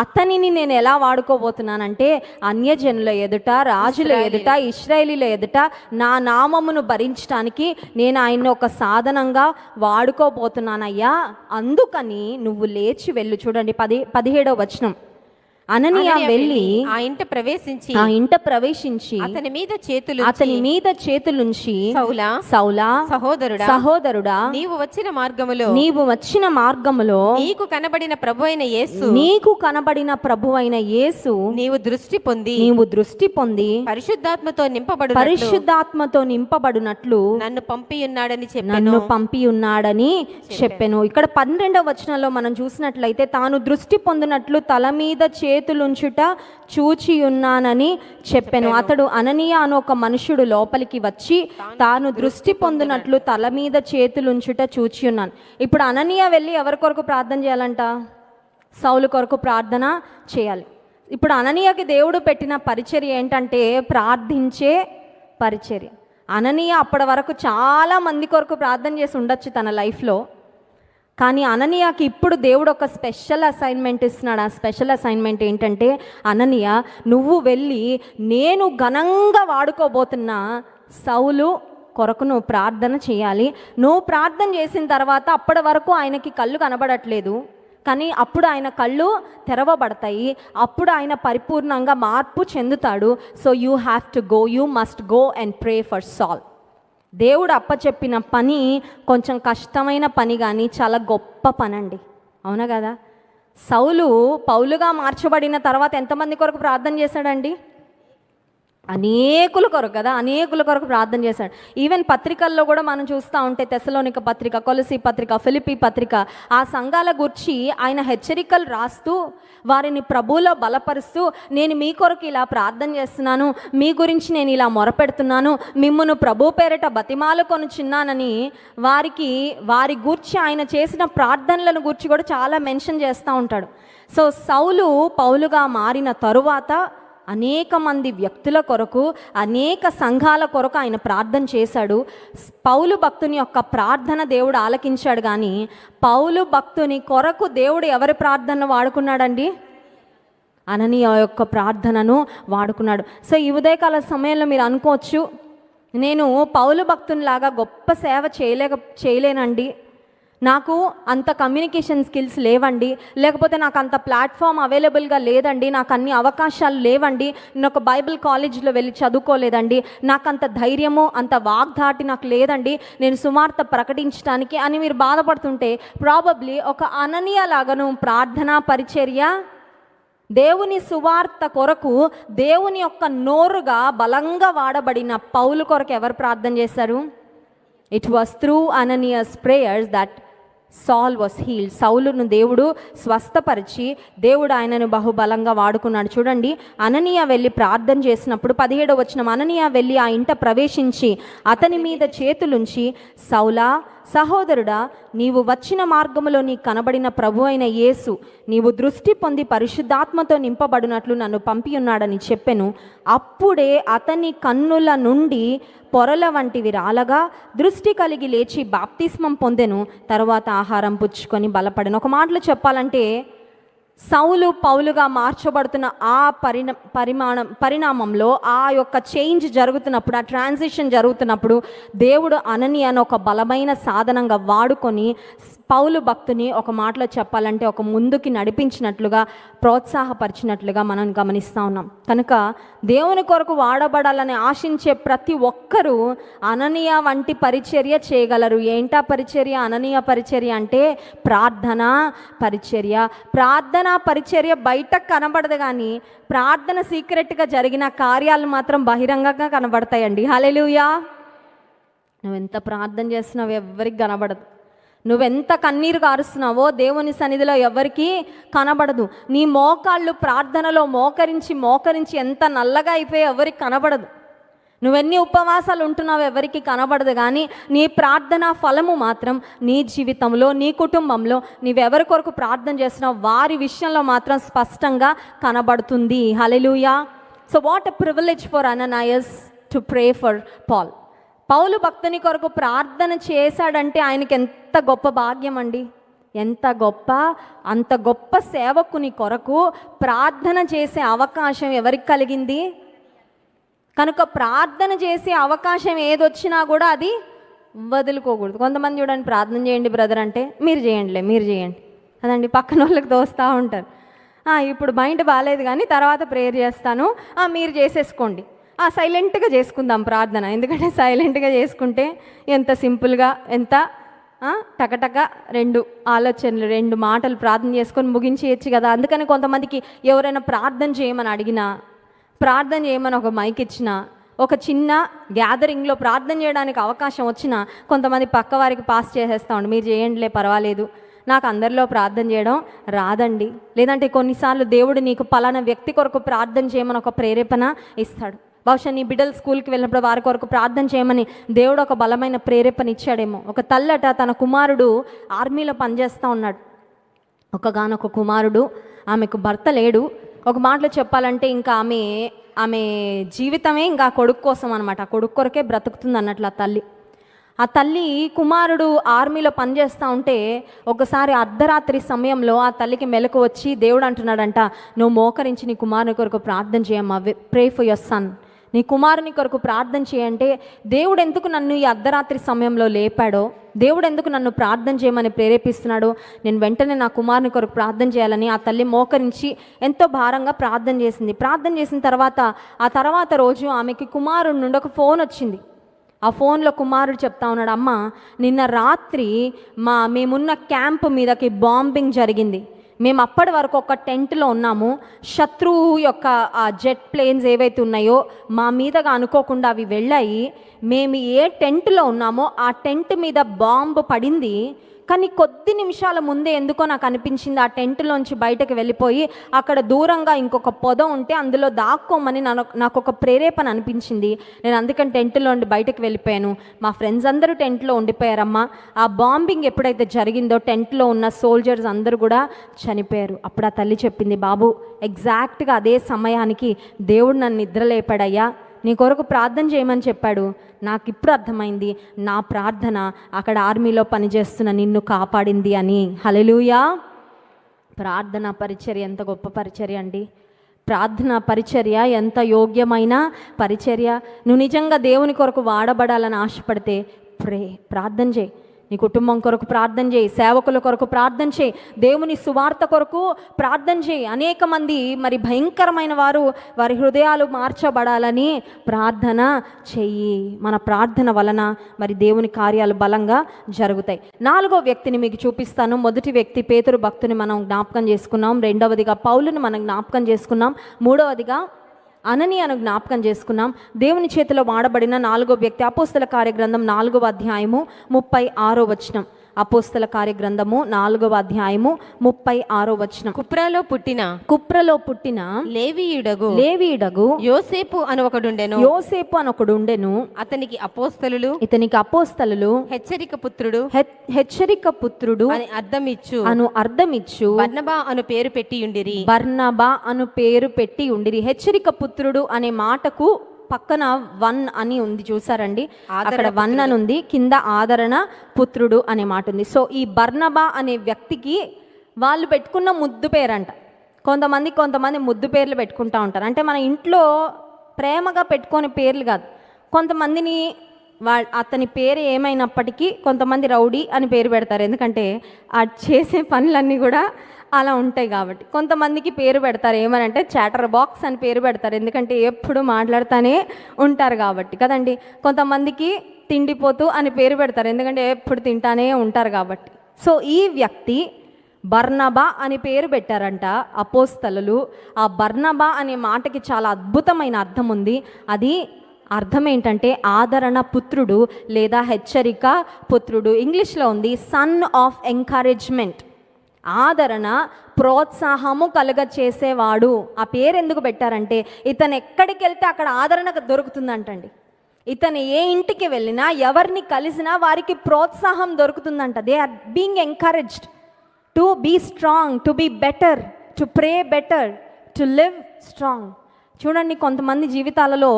అతనిని నేను ఎలా వాడుకోబోతున్నానంటే అన్యజనుల ఎదుట, రాజుల ఎదుట, ఇశ్రాయేలీల ఎదుట నా నామమును భరించడానికి నేను ఆయన్ని ఒక సాధనంగా వాడుకోబోతున్నానయ్యా, అందుకని నువ్వు లేచి వెళ్ళు. చూడండి 17వ వచనం. అననీయ వెళ్ళి ఆ ఇంట ప్రవేశించి అతని మీద చేతులుంచి సౌలా సహోదరుడా నీవు వచ్చిన మార్గములో నీకు కనబడిన ప్రభువైన యేసు నీవు దృష్టి పొంది పరిశుద్ధాత్మతో నింపబడినట్లు నన్ను పంపి ఉన్నాడని చెప్పెను. ఇక్కడ 12వ వచనంలో మనం చూసినట్లయితే తాను దృష్టి పొందినట్లు తల మీద చేతులుంచుట చూచి ఉన్నానని చెప్పెను. అతడు అననీయ అను ఒక మనుషుడు లోపలికి వచ్చి తాను దృష్టి పొందినట్లు తల మీద చేతులుంచుట చూచి ఉన్నాను. ఇప్పుడు అననీయ వెళ్ళి ఎవరి కొరకు ప్రార్థన చేయాలంట? సౌలు కొరకు ప్రార్థన చేయాలి. ఇప్పుడు అననీయకి దేవుడు పెట్టిన పరిచర్య ఏంటంటే ప్రార్థించే పరిచర్య. అననీయ అప్పటి వరకు చాలా మంది కొరకు ప్రార్థన చేసి ఉండొచ్చు తన లైఫ్లో, కానీ అననీయాకి ఇప్పుడు దేవుడు ఒక స్పెషల్ అసైన్మెంట్ ఇస్తున్నాడు. ఆ స్పెషల్ అసైన్మెంట్ ఏంటంటే, అననీయ నువ్వు వెళ్ళి నేను ఘనంగా వాడుకోబోతున్న సౌలు కొరకు నువ్వు ప్రార్థన చేయాలి. నువ్వు ప్రార్థన చేసిన తర్వాత అప్పటి వరకు ఆయనకి కళ్ళు కనబడట్లేదు, కానీ అప్పుడు ఆయన కళ్ళు తెరవబడతాయి, అప్పుడు ఆయన పరిపూర్ణంగా మార్పు చెందుతాడు. So you have to go, you must go and pray for సాల్. దేవుడు అప్పచెప్పిన పని కొంచెం కష్టమైన పని, కానీ చాలా గొప్ప పని అండి, అవునా కదా? సౌలు పౌలుగా మార్చబడిన తర్వాత ఎంతమంది కొరకు ప్రార్థన చేశాడండి? అనేకుల కొరకు కదా, అనేకుల కొరకు ప్రార్థన చేశాడు. ఈవెన్ పత్రికల్లో కూడా మనం చూస్తూ ఉంటే తెస్సలోనిక పత్రిక, కొలసీ పత్రిక, ఫిలిప్పీ పత్రిక, ఆ సంఘాల గురించి ఆయన హెచ్చరికలు రాస్తూ వారిని ప్రభువులో బలపరుస్తూ, నేను మీ కొరకు ఇలా ప్రార్థన చేస్తున్నాను, మీ గురించి నేను ఇలా మొరపెడుతున్నాను, మిమ్మును ప్రభు పేరిట బతిమాలు కొనుచున్నానని వారి గూర్చి ఆయన చేసిన ప్రార్థనలను గురించి కూడా చాలా మెన్షన్ చేస్తూ ఉంటాడు. సో సౌలు పౌలుగా మారిన తరువాత అనేక మంది వ్యక్తుల కొరకు, అనేక సంఘాల కొరకు ఆయన ప్రార్థన చేశాడు. పౌలు భక్తుని యొక్క ప్రార్థన దేవుడు ఆలకించాడు, కానీ పౌలు భక్తుని కొరకు దేవుడు ఎవరి ప్రార్థనను వాడుకున్నాడండి? అననీయ యొక్క ప్రార్థనను వాడుకున్నాడు. సో ఈ ఉదయకాల సమయంలో మీరు అనుకోవచ్చు, నేను పౌలు భక్తునిలాగా గొప్ప సేవ చేయలేనండి, నాకు అంత కమ్యూనికేషన్ స్కిల్స్ లేవండి, లేకపోతే నాకు అంత ప్లాట్ఫామ్ అవైలబుల్గా లేదండి, నాకు అన్ని అవకాశాలు లేవండి, నేను ఒక బైబిల్ కాలేజీలో వెళ్ళి చదువుకోలేదండి, నాకు అంత ధైర్యము అంత వాగ్దాటి నాకు లేదండి నేను సువార్త ప్రకటించడానికి అని మీరు బాధపడుతుంటే, ప్రాబబ్లీ ఒక అననీయ లాగాను ప్రార్థనా పరిచర్య, దేవుని సువార్త కొరకు దేవుని యొక్క నోరుగా బలంగా వాడబడిన పౌలు కొరకు ఎవరు ప్రార్థన చేశారు? It was through Ananias prayers that Saul was healed. సౌలును దేవుడు స్వస్థపరిచి దేవుడు ఆయనను బహుబలంగా వాడుకున్నాడు. చూడండి, అననీయ వెళ్ళి ప్రార్థన చేసినప్పుడు 17వ వచనం, అననీయ వెళ్ళి ఆ ఇంట ప్రవేశించి అతని మీద చేతులుంచి, సౌలా సహోదరుడా, నీవు వచ్చిన మార్గములో నీకు కనబడిన ప్రభు అయిన యేసు నీవు దృష్టి పొంది పరిశుద్ధాత్మతో నింపబడినట్లు నన్ను పంపి ఉన్నాడని చెప్పెను. అప్పుడే అతని కన్నుల నుండి పొరల వంటివి రాలగా దృష్టి కలిగి లేచి బాప్తిస్మం పొందెను. తర్వాత ఆహారం పుచ్చుకొని బలపడెను. ఒక మాటలో చెప్పాలంటే, సౌలు పౌలుగా మార్చబడుతున్న ఆ పరిణామంలో, ఆ యొక్క చేంజ్ జరుగుతున్నప్పుడు, ఆ ట్రాన్సిషన్ జరుగుతున్నప్పుడు దేవుడు అననీయను ఒక బలమైన సాధనంగా వాడుకొని పౌలు భక్తుని ఒక మాటలో చెప్పాలంటే ఒక ముందుకి నడిపించినట్లుగా, ప్రోత్సాహపరిచినట్లుగా మనం గమనిస్తూ ఉన్నాం. కనుక దేవుని కొరకు వాడబడాలని ఆశించే ప్రతి ఒక్కరూ అననీయ వంటి పరిచర్య చేయగలరు. ఏంటా పరిచర్య? అననీయ పరిచర్య అంటే ప్రార్థనా పరిచర్య. ప్రార్థనా పరిచర్య బయటకు కనబడదు, కానీ ప్రార్థన సీక్రెట్గా జరిగిన కార్యాలు మాత్రం బహిరంగంగా కనబడతాయండి. హల్లెలూయా. నువ్వెంత ప్రార్థన చేస్తున్నావు ఎవరికి కనబడదు, నువ్వెంత కన్నీరు కారుస్తున్నావో దేవుని సన్నిధిలో ఎవరికీ కనబడదు. నీ మోకాళ్ళు ప్రార్థనలో మోకరించి ఎంత నల్లగా అయిపోయి ఎవరికి కనబడదు. నువ్వెన్ని ఉపవాసాలు ఉంటున్నావు ఎవరికి కనబడదు, కానీ నీ ప్రార్థన ఫలము మాత్రం నీ జీవితంలో, నీ కుటుంబంలో, నీవెవరి కొరకు ప్రార్థన చేస్తున్నావు వారి విషయంలో మాత్రం స్పష్టంగా కనబడుతుంది. Hallelujah. So what a privilege for Ananias to pray for Paul. పౌలు భక్తుని కొరకు ప్రార్థన చేశాడంటే ఆయనకి ఎంత గొప్ప భాగ్యం అండి, ఎంత గొప్ప, అంత గొప్ప సేవకుని కొరకు ప్రార్థన చేసే అవకాశం ఎవరికి కలిగింది? కనుక ప్రార్థన చేసే అవకాశం ఏదొచ్చినా కూడా అది వదులుకోకూడదు. కొంతమంది చూడండి, ప్రార్థన చేయండి బ్రదర్ అంటే, మీరు చేయండి అదండి, పక్కన వాళ్ళకి దోస్తూ ఉంటారు. ఇప్పుడు మైండ్ బాగాలేదు కానీ తర్వాత ప్రేయర్ చేస్తాను, మీరు చేసేసుకోండి, సైలెంట్గా చేసుకుందాం ప్రార్థన. ఎందుకంటే సైలెంట్గా చేసుకుంటే ఎంత సింపుల్గా, ఎంత టకటక 2 ఆలోచనలు 2 మాటలు ప్రార్థన చేసుకొని ముగించేయచ్చు కదా. అందుకని కొంతమందికి ఎవరైనా ప్రార్థన చేయమని అడిగినా, ప్రార్థన చేయమని ఒక మైక్ ఇచ్చినా, ఒక చిన్న గ్యాదరింగ్లో ప్రార్థన చేయడానికి అవకాశం వచ్చినా కొంతమంది పక్క వారికి పాస్ చేసేస్తామండి, మీరు చేయండిలే పర్వాలేదు, నాకు అందరిలో ప్రార్థన చేయడం రాదండి. లేదంటే కొన్నిసార్లు దేవుడు నీకు పలానా వ్యక్తి కొరకు ప్రార్థన చేయమని ఒక ప్రేరేపణ ఇస్తాడు. బహుశా నీ బిడ్డలు స్కూల్కి వెళ్ళినప్పుడు వారి కొరకు ప్రార్థన చేయమని దేవుడు ఒక బలమైన ప్రేరేపణ ఇచ్చాడేమో. ఒక తల్లట తన కుమారుడు ఆర్మీలో పనిచేస్తూ ఉన్నాడు. ఒకగానొక కుమారుడు, ఆమెకు భర్త లేడు. ఒక మాటలో చెప్పాలంటే ఇంకా ఆమె జీవితమే ఇంకా కొడుకు కోసం అనమాట, ఆ కొడుకు కొరకే బ్రతుకుతుంది అన్నట్లు ఆ తల్లి. ఆ తల్లి కుమారుడు ఆర్మీలో పనిచేస్తూ ఉంటే ఒకసారి అర్ధరాత్రి సమయంలో ఆ తల్లికి మెలకు వచ్చి దేవుడు అంటున్నాడంట, నువ్వు మోకరించి నీ కుమారుని కొరకు ప్రార్థన చేయమ్మా, ప్రే ఫర్ యువర్ సన్, నీ కుమారుని కొరకు ప్రార్థన చేయంటే దేవుడు ఎందుకు నన్ను ఈ అర్ధరాత్రి సమయంలో లేపాడో, దేవుడు ఎందుకు నన్ను ప్రార్థన చేయమని ప్రేరేపిస్తున్నాడో, నేను వెంటనే నా కుమారుని కొరకు ప్రార్థన చేయాలని ఆ తల్లి మోకరించి ఎంతో భారంగా ప్రార్థన చేసింది. ప్రార్థన చేసిన తర్వాత రోజు ఆమెకి కుమారుడి నుండి ఒక ఫోన్ వచ్చింది. ఆ ఫోన్లో కుమారుడు చెప్తా ఉన్నాడు, అమ్మ నిన్న రాత్రి మేమున్న క్యాంప్ మీదకి బాంబింగ్ జరిగింది, మేము అప్పటి వరకు ఒక టెంట్లో ఉన్నాము, శత్రువు యొక్క ఆ జెట్ ప్లేన్స్ ఏవైతే ఉన్నాయో మా మీదగా అనుకోకుండా అవి వెళ్ళాయి, మేము ఏ టెంట్లో ఉన్నామో ఆ టెంట్ మీద బాంబు పడింది, కానీ కొద్ది నిమిషాల ముందే ఎందుకో నాకు అనిపించింది ఆ టెంట్లోంచి బయటకు వెళ్ళిపోయి అక్కడ దూరంగా ఇంకొక పొద ఉంటే అందులో దాక్కోమని నాకు ఒక ప్రేరేపణ అనిపించింది, నేను అందుకని టెంట్లో ఉండి బయటకు వెళ్ళిపోయాను, మా ఫ్రెండ్స్ అందరూ టెంట్లో ఉండిపోయారమ్మా, ఆ బాంబింగ్ ఎప్పుడైతే జరిగిందో టెంట్లో ఉన్న సోల్జర్స్ అందరూ కూడా చనిపోయారు. అప్పుడు ఆ తల్లి చెప్పింది, బాబు ఎగ్జాక్ట్గా అదే సమయానికి దేవుడు నన్ను నిద్రలేపాడయ్యా, నీ కొరకు ప్రార్థన చేయమని చెప్పాడు, నాకు ఇప్పుడు అర్థమైంది నా ప్రార్థన అక్కడ ఆర్మీలో పనిచేస్తున్న నిన్ను కాపాడింది అని. హల్లెలూయా. ప్రార్థన పరిచర్య ఎంత గొప్ప పరిచర్య అండి. ప్రార్థన పరిచర్య ఎంత యోగ్యమైన పరిచర్య. నువ్వు నిజంగా దేవుని కొరకు వాడబడాలని ఆశపడితే ప్రార్థన చేయి, నీ కుటుంబం కొరకు ప్రార్థన చేయి, సేవకుల కొరకు ప్రార్థన చేయి, దేవుని సువార్త కొరకు ప్రార్థన చేయి. అనేక మంది మరి భయంకరమైన వారి హృదయాలు మార్చబడాలని ప్రార్థన చెయ్యి. మన ప్రార్థన వలన మరి దేవుని కార్యాలు బలంగా జరుగుతాయి. 4వ వ్యక్తిని మీకు చూపిస్తాను. మొదటి వ్యక్తి పేతురు భక్తుని మనం జ్ఞాపకం చేసుకున్నాం, రెండవదిగా పౌలుని మనం జ్ఞాపకం చేసుకున్నాం, మూడవదిగా అననీయను జ్ఞాపకం చేసుకున్నాం. దేవుని చేతిలో వాడబడిన 4వ వ్యక్తి అపోస్తల కార్యగ్రంథం 4వ అధ్యాయము 36వ వచనం. అపోస్తల కార్యగ్రంథము 4వ అధ్యాయము 36వ వచనం. కుప్రలో పుట్టిన లేవీయుడగు యోసేపు అని ఒకడుండెను. అతనికి అపోస్తలులు హెచ్చరిక పుత్రుడు అని అర్థమిచ్చు బర్నబా అను పేరు పెట్టి ఉండిరి. హెచ్చరిక పుత్రుడు అనే మాటకు పక్కన 1 అని ఉంది, చూసారండి, అక్కడ 1 అని ఉంది, కింద ఆదరణ పుత్రుడు అనే మాట ఉంది. సో ఈ బర్నబా అనే వ్యక్తికి వాళ్ళు పెట్టుకున్న ముద్దు పేరంట. కొంతమంది ముద్దు పేర్లు పెట్టుకుంటూ ఉంటారు, అంటే మన ఇంట్లో ప్రేమగా పెట్టుకునే పేర్లు కాదు. కొంతమందిని అతని పేరు ఏమైనప్పటికీ కొంతమంది రౌడీ అని పేరు పెడతారు, ఎందుకంటే ఆ చేసే పనులన్నీ కూడా అలా ఉంటాయి కాబట్టి. కొంతమందికి పేరు పెడతారు ఏమనంటే చాటర్ బాక్స్ అని పేరు పెడతారు, ఎందుకంటే ఎప్పుడు మాట్లాడుతూనే ఉంటారు కాబట్టి కదండి. కొంతమందికి తిండిపోతూ అని పేరు పెడతారు, ఎందుకంటే ఎప్పుడు తింటానే ఉంటారు కాబట్టి. సో ఈ వ్యక్తి బర్నబా అని పేరు పెట్టారంట అపోస్తలులు. ఆ బర్నబా అనే మాటకి చాలా అద్భుతమైన అర్థం ఉంది. అది అర్థం ఏంటంటే ఆదరణ పుత్రుడు లేదా హెచ్చరిక పుత్రుడు. ఇంగ్లీష్లో ఉంది సన్ ఆఫ్ ఎంకరేజ్మెంట్, ఆదరణ ప్రోత్సాహము కలుగ చేసేవాడు. ఆ పేరు ఎందుకు పెట్టారంటే ఇతను ఎక్కడికి వెళ్తే అక్కడ ఆదరణ దొరుకుతుందంటండి. ఇతను ఏ ఇంటికి వెళ్ళినా ఎవరిని కలిసినా వారికి ప్రోత్సాహం దొరుకుతుందంట. They are being encouraged to be strong, to be better, to pray better, to live strong. చూడండి, కొంతమంది జీవితాలలో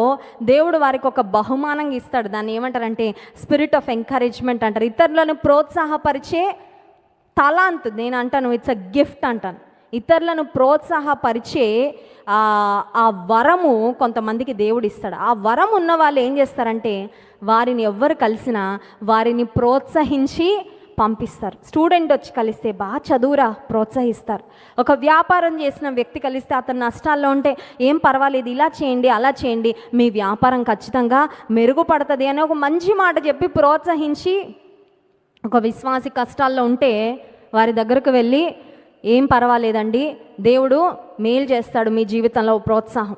దేవుడు వారికి ఒక బహుమానంగా ఇస్తాడు. దాన్ని ఏమంటారంటే స్పిరిట్ ఆఫ్ ఎంకరేజ్మెంట్ అంటారు. ఇతరులను ప్రోత్సాహపరిచే తలాంత్, నేను అంటాను ఇట్స్ అ గిఫ్ట్ అంటాను. ఇతరులను ప్రోత్సాహపరిచే ఆ వరము కొంతమందికి దేవుడు ఇస్తాడు. ఆ వరం ఉన్న వాళ్ళు ఏం చేస్తారంటే వారిని ఎవ్వరు కలిసినా వారిని ప్రోత్సహించి పంపిస్తారు. స్టూడెంట్ వచ్చి కలిస్తే బాగా చదువురా ప్రోత్సహిస్తారు. ఒక వ్యాపారం చేసిన వ్యక్తి కలిస్తే అతను నష్టాల్లో ఉంటే ఏం పర్వాలేదు, ఇలా చేయండి అలా చేయండి, మీ వ్యాపారం ఖచ్చితంగా మెరుగుపడుతుంది అని ఒక మంచి మాట చెప్పి ప్రోత్సహించి, ఒక విశ్వాసి కష్టాల్లో ఉంటే వారి దగ్గరకు వెళ్ళి ఏం పర్వాలేదండి, దేవుడు మేలు చేస్తాడు మీ జీవితంలో, ప్రోత్సాహం.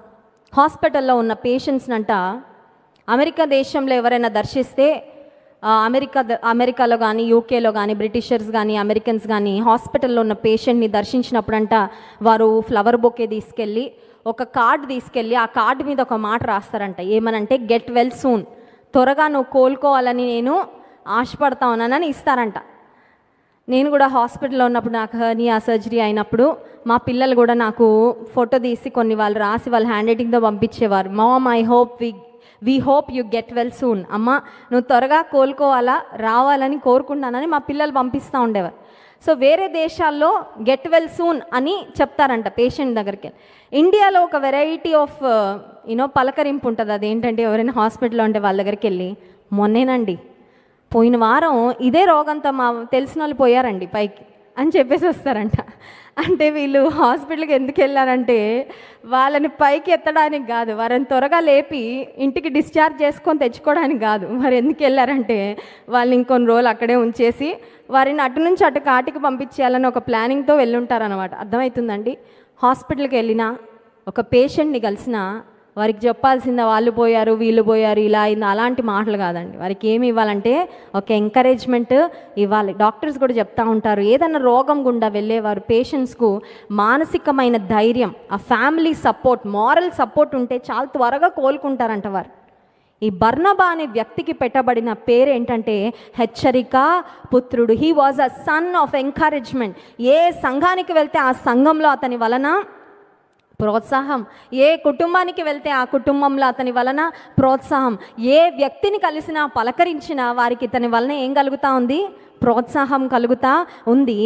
హాస్పిటల్లో ఉన్న పేషెంట్స్నంట అమెరికా దేశంలో ఎవరైనా దర్శిస్తే అమెరికాలో కానీ యూకేలో కానీ బ్రిటిషర్స్ కానీ అమెరికన్స్ కానీ హాస్పిటల్లో ఉన్న పేషెంట్ని దర్శించినప్పుడంట వారు ఫ్లవర్ బొకే తీసుకెళ్ళి ఒక కార్డు తీసుకెళ్ళి ఆ కార్డు మీద ఒక మాట రాస్తారంట. ఏమనంటే గెట్ వెల్ సూన్, త్వరగా నువ్వు కోలుకోవాలని నేను ఆశపడతా ఉన్నానని ఇస్తారంట. నేను కూడా హాస్పిటల్లో ఉన్నప్పుడు నాకు హెర్నియా సర్జరీ అయినప్పుడు మా పిల్లలు కూడా నాకు ఫోటో తీసి కొన్ని వాళ్ళు రాసి వాళ్ళ హ్యాండ్ రైటింగ్తో పంపించేవారు. Mom I hope we hope you get well soon. అమ్మ నువ్వు త్వరగా కోలుకోవాలా, రావాలని కోరుకుంటానని మా పిల్లలు పంపిస్తూ ఉండేవారు. సో వేరే దేశాల్లో గెట్ వెల్ సూన్ అని చెప్తారంట పేషెంట్ దగ్గరికి. ఇండియాలో ఒక వెరైటీ ఆఫ్ పలకరింపు ఉంటుంది. అదేంటంటే ఎవరైనా హాస్పిటల్లో ఉంటే వాళ్ళ దగ్గరికి వెళ్ళి, మొన్నేనండి పోయిన వారం ఇదే రోగంతో మా తెలిసిన వాళ్ళు పోయారండి పైకి అని చెప్పేసి వస్తారంట. అంటే వీళ్ళు హాస్పిటల్కి ఎందుకు వెళ్ళారంటే వాళ్ళని పైకి ఎత్తడానికి కాదు, వారిని త్వరగా లేపి ఇంటికి డిశ్చార్జ్ చేసుకొని తెచ్చుకోవడానికి కాదు. మరి ఎందుకు వెళ్ళారంటే వాళ్ళని ఇంకొన్ని రోజులు అక్కడే ఉంచేసి వారిని అటు నుంచి అటు కాటికి పంపించేయాలని ఒక ప్లానింగ్తో వెళ్ళుంటారనమాట. అర్థమవుతుందండి? హాస్పిటల్కి వెళ్ళినా ఒక పేషెంట్ని కలిసినా వారికి చెప్పాల్సిందా వాళ్ళు పోయారు వీళ్ళు పోయారు ఇలా అయింది అలాంటి మాటలు కాదండి. వారికి ఏమి ఇవ్వాలంటే ఒక ఎంకరేజ్మెంట్ ఇవ్వాలి. డాక్టర్స్ కూడా చెప్తా ఉంటారు, ఏదైనా రోగం గుండా వెళ్ళేవారు పేషెంట్స్కు మానసికమైన ధైర్యం, ఆ ఫ్యామిలీ సపోర్ట్, మారల్ సపోర్ట్ ఉంటే చాలా త్వరగా కోలుకుంటారంట వారు. ఈ బర్నబా అనే వ్యక్తికి పెట్టబడిన పేరు ఏంటంటే హెచ్చరిక పుత్రుడు. He was a son of encouragement. ఏ సంఘానికి వెళ్తే ఆ సంఘంలో అతని వలన ప్రోత్సాహం, ఏ కుటుంబానికి వెళ్తే ఆ కుటుంబంలో అతని వలన ప్రోత్సాహం, ఏ వ్యక్తిని కలిసినా పలకరించినా వారికి ఇతని వలన ఏం కలుగుతూ ఉంది? ప్రోత్సాహం కలుగుతా ఉంది.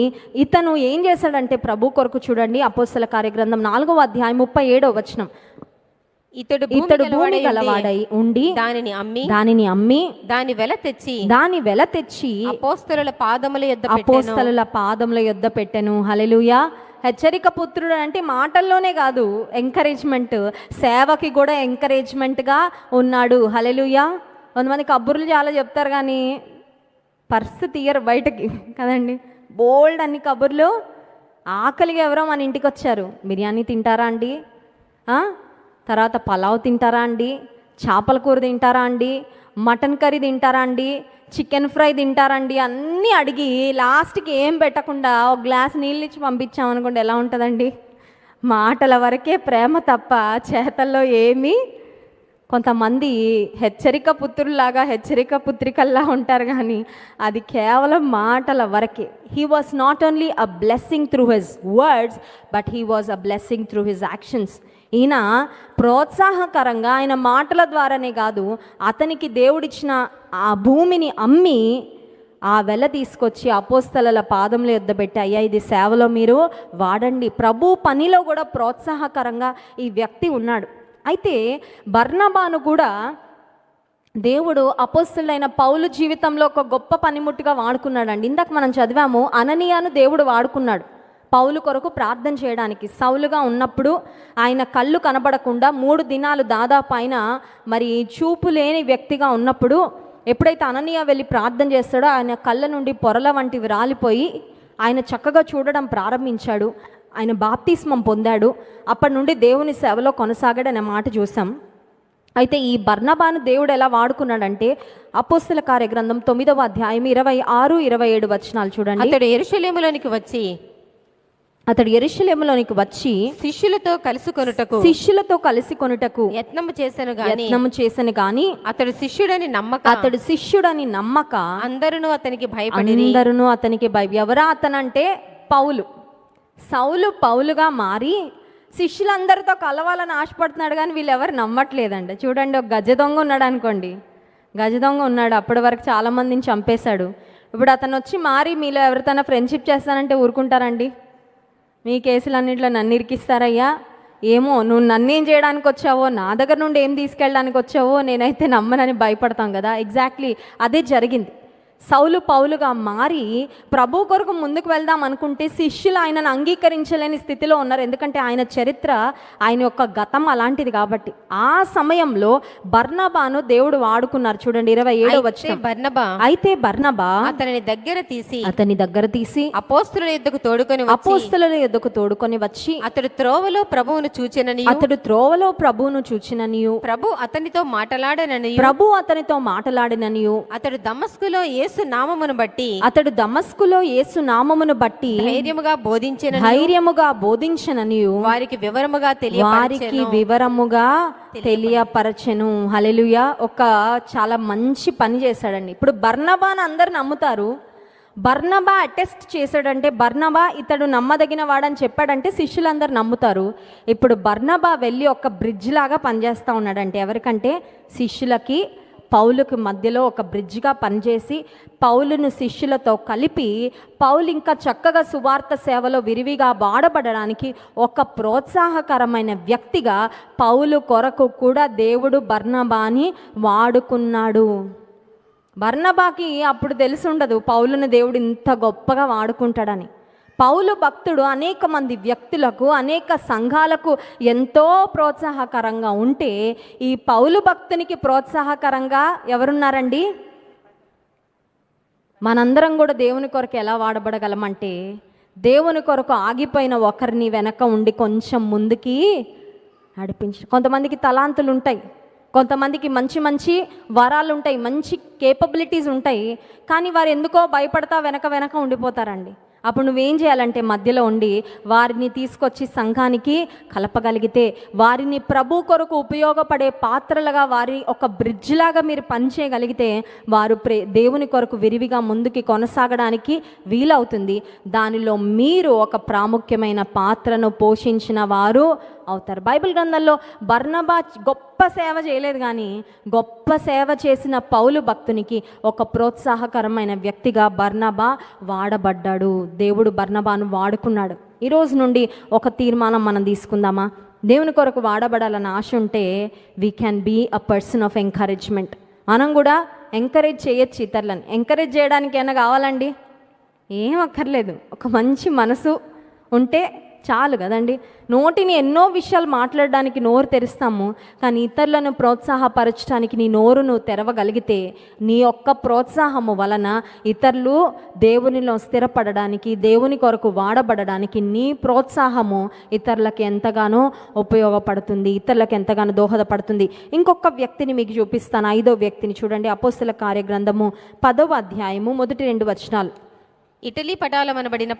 ఇతను ఏం చేశాడంటే ప్రభు కొరకు చూడండి, అపోస్తల కార్యగ్రంథం 4వ అధ్యాయం 37వ వచనం. ఇతడు భూమి గలవాడై ఉండి దానిని అమ్మి దాని వెల తెచ్చి అపోస్తలుల పాదముల యొద్ద పెట్టెను. హల్లెలూయా. హెచ్చరిక పుత్రుడు అంటే మాటల్లోనే కాదు, ఎంకరేజ్మెంట్, సేవకి కూడా ఎంకరేజ్మెంట్గా ఉన్నాడు. హల్లెలూయా. కొంతమంది కబుర్లు చాలా చెప్తారు కానీ పర్సు తీయరు బయటకి కదండి. బోల్డ్ అన్ని కబుర్లు. ఆకలిగా ఎవరో మన ఇంటికి వచ్చారు, బిర్యానీ తింటారా అండి, తర్వాత పలావ్ తింటారా అండి, చేపల కూర తింటారా అండి, మటన్ కర్రీ తింటారా అండి, చికెన్ ఫ్రై తింటారండి అన్నీ అడిగి లాస్ట్కి ఏం పెట్టకుండా ఒక గ్లాస్ నీళ్ళు ఇచ్చి పంపించామనుకోండి, ఎలా ఉంటుందండి? మాటల వరకే ప్రేమ తప్ప చేతల్లో ఏమీ. కొంతమంది హెచ్చరిక పుత్రుల్లాగా హెచ్చరిక పుత్రికల్లా ఉంటారు కానీ అది కేవలం మాటల వరకే. He was not only a blessing through his words but he was a blessing through his actions. ఈయన ప్రోత్సాహకరంగా ఆయన మాటల ద్వారానే కాదు, అతనికి దేవుడిచ్చిన ఆ భూమిని అమ్మి ఆ వెల తీసుకొచ్చి అపోస్తలుల పాదముల యొద్ద పెట్టి, అయ్యా ఇది సేవలో మీరు వాడండి. ప్రభు పనిలో కూడా ప్రోత్సాహకరంగా ఈ వ్యక్తి ఉన్నాడు. అయితే బర్నబాను కూడా దేవుడు అపోస్తలుడైన పౌలు జీవితంలో ఒక గొప్ప పనిముట్టుగా వాడుకున్నాడండి. ఇందాక మనం చదివాము, అననీయాను దేవుడు వాడుకున్నాడు పౌలు కొరకు ప్రార్థన చేయడానికి. సౌలుగా ఉన్నప్పుడు ఆయన కళ్ళు కనబడకుండా 3 దినాలు దాదాపు ఆయన మరి చూపు లేని వ్యక్తిగా ఉన్నప్పుడు ఎప్పుడైతే అననీయ వెళ్ళి ప్రార్థన చేస్తాడో ఆయన కళ్ళ నుండి పొరల వంటివి రాలిపోయి ఆయన చక్కగా చూడడం ప్రారంభించాడు. ఆయన బాప్తిస్మం పొందాడు. అప్పటి నుండి దేవుని సేవలో కొనసాగాడు అనే మాట చూసాం. అయితే ఈ బర్నబాను దేవుడు ఎలా వాడుకున్నాడంటే అపోస్తల కార్యగ్రంథం 9వ అధ్యాయం 26, 27 వచనాలు చూడండి. అతడు యెరూషలేములోనికి వచ్చి శిష్యులతో కలిసి కొనుటకు యత్నము చేసెను గాని అతడు శిష్యుడని నమ్మక అందరూ అతనికి భయపడి. ఎవరా అతనంటే పౌలు. సౌలు పౌలుగా మారి శిష్యులందరితో కలవాలని ఆశపడుతున్నాడు కానీ వీళ్ళు ఎవరు నమ్మట్లేదండి. చూడండి, ఒక గజ దొంగ ఉన్నాడు అనుకోండి, గజ దొంగ ఉన్నాడు, అప్పటి వరకు చాలామందిని చంపేశాడు. ఇప్పుడు అతను వచ్చి మారి మీలో ఎవరితోనైనా ఫ్రెండ్షిప్ చేస్తానంటే ఊరుకుంటారండి? మీ కేసులన్నింటిలో నన్ను ఇరికిస్తారయ్యా, ఏమో నువ్వు నన్నేం చేయడానికి వచ్చావో, నా దగ్గర నుండి ఏం తీసుకెళ్ళడానికి వచ్చావో నేనైతే నమ్మనని భయపడతాం కదా. ఎగ్జాక్ట్లీ అదే జరిగింది. సౌలు పౌలుగా మారి ప్రభు కొరకు ముందుకు వెళ్దాం అనుకుంటే శిష్యులు ఆయనను అంగీకరించలేని స్థితిలో ఉన్నారు. ఎందుకంటే ఆయన చరిత్ర, ఆయన యొక్క గతం అలాంటిది కాబట్టి. ఆ సమయంలో బర్నబాను దేవుడు వాడుకున్నారు. చూడండి 27వ వచనం. అయితే బర్నబా అతని దగ్గర తీసి అపోస్తలుల యొద్దకు తోడుకొని వచ్చి అతడు త్రోవలో ప్రభువును ప్రభువును చూచిననియు ప్రభు అతనితో మాటలాడిననియు అతడు దమస్కులో యేసు నామమును బట్టి ధైర్యముగా బోధించననియు వారికి వివరముగా తెలియపరచెను. హల్లెలూయా. ఒక చాలా మంచి పని చేశాడండి. ఇప్పుడు బర్నబాను అందరు నమ్ముతారు, బర్నబా అటెస్ట్ చేశాడంటే, బర్నబా ఇతడు నమ్మదగిన వాడని చెప్పాడంటే శిష్యులందరూ నమ్ముతారు. ఇప్పుడు బర్నబా వెళ్ళి ఒక బ్రిడ్జ్ లాగా పనిచేస్తూ ఉన్నాడంటే ఎవరికంటే శిష్యులకి పౌలుకి మధ్యలో ఒక బ్రిడ్జ్గా పనిచేసి పౌలును శిష్యులతో కలిపి పౌలు ఇంకా చక్కగా సువార్త సేవలో విరివిగా వాడబడడానికి ఒక ప్రోత్సాహకరమైన వ్యక్తిగా పౌలు కొరకు కూడా దేవుడు బర్నబాని వాడుకున్నాడు. బర్నబాకి అప్పుడు తెలిసి ఉండదు పౌలుని దేవుడు ఇంత గొప్పగా వాడుకుంటాడని. పౌలు భక్తుడు అనేక మంది వ్యక్తులకు, అనేక సంఘాలకు ఎంతో ప్రోత్సాహకరంగా ఉంటే, ఈ పౌలు భక్తునికి ప్రోత్సాహకరంగా ఎవరున్నారండి? మనందరం కూడా దేవుని కొరకు ఎలా వాడబడగలమంటే, దేవుని కొరకు ఆగిపోయిన ఒకరిని వెనక ఉండి కొంచెం ముందుకి నడిపించు. కొంతమందికి తలాంతులు ఉంటాయి, కొంతమందికి మంచి మంచి వరాలు ఉంటాయి, మంచి కేపబిలిటీస్ ఉంటాయి, కానీ వారు ఎందుకో భయపడతా వెనక ఉండిపోతారండి. అప్పుడు నువ్వేం చేయాలంటే మధ్యలో ఉండి వారిని తీసుకొచ్చి సంఘానికి కలపగలిగితే, వారిని ప్రభు కొరకు ఉపయోగపడే పాత్రలుగా, వారి ఒక బ్రిడ్జ్ లాగా మీరు పనిచేయగలిగితే వారు దేవుని కొరకు విరివిగా ముందుకి కొనసాగడానికి వీలవుతుంది. దానిలో మీరు ఒక ప్రాముఖ్యమైన పాత్రను పోషించిన వారు అవుతారు. బైబిల్ గ్రంథంలో బర్నబా గొప్ప సేవ చేయలేదు, కానీ గొప్ప సేవ చేసిన పౌలు భక్తునికి ఒక ప్రోత్సాహకరమైన వ్యక్తిగా బర్నబా వాడబడ్డాడు. దేవుడు బర్నబాను వాడుకున్నాడు. ఈరోజు నుండి ఒక తీర్మానం మనం తీసుకుందామా? దేవుని కొరకు వాడబడాలని ఆశ ఉంటే we can be a person of encouragement. మనం కూడా ఎంకరేజ్ చేయొచ్చు ఇతరులను. ఎంకరేజ్ చేయడానికి ఏమైనా కావాలండి? ఏం అక్కర్లేదు, ఒక మంచి మనసు ఉంటే చాలు కదండి. నోటిని ఎన్నో విషయాలు మాట్లాడడానికి నోరు తెరుస్తాము, కానీ ఇతరులను ప్రోత్సాహపరచడానికి నీ నోరు నువ్వు తెరవగలిగితే నీ యొక్క ప్రోత్సాహము వలన ఇతరులు దేవునిలో స్థిరపడడానికి, దేవుని కొరకు వాడబడడానికి నీ ప్రోత్సాహము ఇతరులకు ఎంతగానో ఉపయోగపడుతుంది, ఇతరులకు ఎంతగానో దోహదపడుతుంది. ఇంకొక వ్యక్తిని మీకు చూపిస్తాను, 5వ వ్యక్తిని చూడండి. అపోస్తల కార్యగ్రంథము 10వ అధ్యాయము మొదటి 2 వచనాలు. ఇటలీ పటాలమనబడిన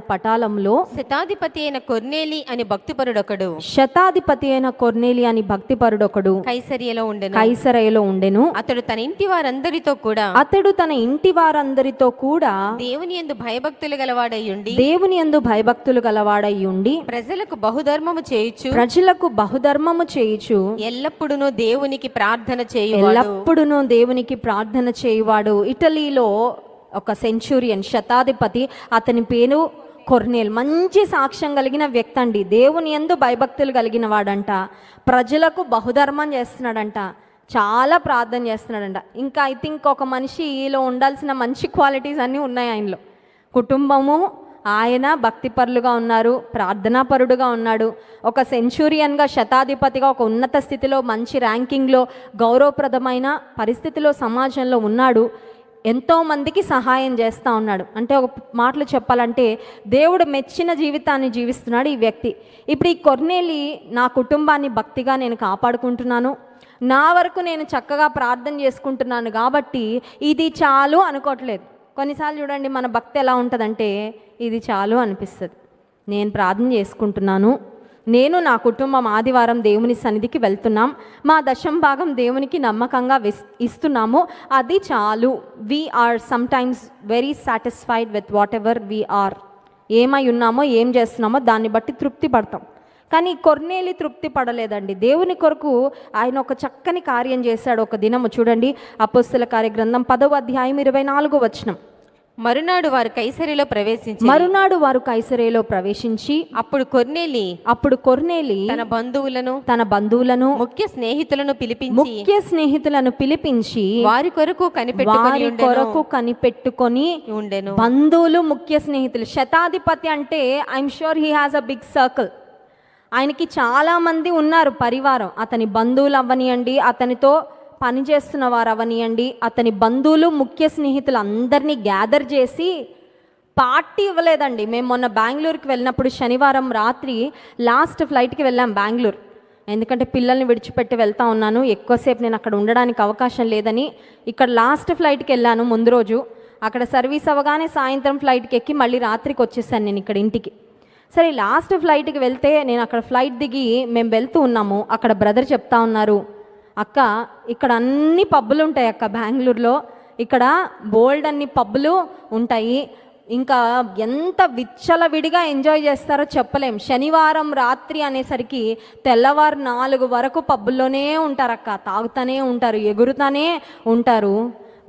పటాలములో శతాధిపతి అయిన కొర్నేలి అని భక్తిపరుడొకడు కైసరియలో ఉండెను. అతడు తన ఇంటి వారందరితో కూడా దేవుని యందు భయభక్తులు గలవాడయ్యుండి ప్రజలకు బహుధర్మము చేయుచు ఎల్లప్పుడూ దేవునికి ప్రార్థన చేయువాడు. ఇటలీలో ఒక సెంచురియన్, శతాధిపతి, అతని పేరు కొర్నేల్. మంచి సాక్ష్యం కలిగిన వ్యక్తి అండి. దేవుని యందు భయభక్తులు కలిగిన వాడంట, ప్రజలకు బహుధర్మం చేస్తున్నాడంట, చాలా ప్రార్థన చేస్తున్నాడంట. ఇంకా ఐ థింక్ ఒక మనిషిలో ఉండాల్సిన మంచి క్వాలిటీస్ అన్నీ ఉన్నాయి ఆయనలో. కుటుంబము, ఆయన భక్తిపరులుగా ఉన్నారు, ప్రార్థనాపరుడుగా ఉన్నాడు, ఒక సెంచురియన్గా, శతాధిపతిగా ఒక ఉన్నత స్థితిలో, మంచి ర్యాంకింగ్లో, గౌరవప్రదమైన పరిస్థితిలో సమాజంలో ఉన్నాడు. ఎంతోమందికి సహాయం చేస్తూ ఉన్నాడు. అంటే ఒక మాటలు చెప్పాలంటే దేవుడు మెచ్చిన జీవితాన్ని జీవిస్తున్నాడు ఈ వ్యక్తి. ఇప్పుడు ఈ కొర్నేలి, నా కుటుంబాన్ని భక్తిగా నేను కాపాడుకుంటున్నాను, నా వరకు నేను చక్కగా ప్రార్థన చేసుకుంటున్నాను కాబట్టి ఇది చాలు అనుకోవట్లేదు. కొన్నిసార్లు చూడండి మన భక్తి ఎలా ఉంటుందంటే ఇది చాలు అనిపిస్తుంది. నేను ప్రార్థన చేసుకుంటున్నాను, నేను నా కుటుంబం ఆదివారం దేవుని సన్నిధికి వెళ్తున్నాం, మా 10వ భాగం దేవునికి నమ్మకంగా ఇస్తున్నాము, అది చాలు. We are sometimes very satisfied with whatever we are. ఏమై ఉన్నామో, ఏం చేస్తున్నామో దాన్ని బట్టి తృప్తి పడతాం. కానీ కొర్నేలి తృప్తి పడలేదండి. దేవుని కొరకు ఆయన ఒక చక్కని కార్యం చేశాడు. ఒక దినము చూడండి, అపోస్తల కార్యగ్రంథం 10వ అధ్యాయం 24వ వచనం. మరునాడు వారు కైసరేలో ప్రవేశించి అప్పుడు కొర్నేలి తన బంధువులను ముఖ్య స్నేహితులను పిలిపించి వారి కొరకు కనిపెట్టుకొని ఉండెను. బంధువులు, ముఖ్య స్నేహితులు. శతాధిపతి అంటే I'm sure he has a big circle. ఆయనకి చాలా మంది ఉన్నారు పరివారం. అతని బంధువులు అవ్వనియండి, అతనితో పనిచేస్తున్న వారు అవనియండి, అతని బంధువులు, ముఖ్య స్నేహితులు అందరినీ గ్యాదర్ చేసి పార్టీ ఇవ్వలేదండి. మేము మొన్న బెంగళూరుకి వెళ్ళినప్పుడు శనివారం రాత్రి లాస్ట్ ఫ్లైట్కి వెళ్ళాం బెంగళూరు. ఎందుకంటే పిల్లల్ని విడిచిపెట్టి వెళ్తా ఉన్నాను, ఎక్కువసేపు నేను అక్కడ ఉండడానికి అవకాశం లేదని ఇక్కడ లాస్ట్ ఫ్లైట్కి వెళ్ళాను. ముందు రోజు అక్కడ సర్వీస్ అవ్వగానే సాయంత్రం ఫ్లైట్కి ఎక్కి మళ్ళీ రాత్రికి వచ్చేసాను నేను ఇక్కడ ఇంటికి. సరే, లాస్ట్ ఫ్లైట్కి వెళ్తే నేను అక్కడ ఫ్లైట్ దిగి మేము వెళ్తూ ఉన్నాము. అక్కడ బ్రదర్ చెప్తా ఉన్నారు, అక్క ఇక్కడ అన్ని పబ్బులు ఉంటాయి అక్క బెంగళూరులో, ఇక్కడ బోల్డ్ అన్ని పబ్బులు ఉంటాయి. ఇంకా ఎంత విచ్చలవిడిగా ఎంజాయ్ చేస్తారో చెప్పలేం. శనివారం రాత్రి అనేసరికి తెల్లవారు 4 వరకు పబ్బుల్లోనే ఉంటారక్క, తాగుతూనే ఉంటారు, ఎగురుతూనే ఉంటారు.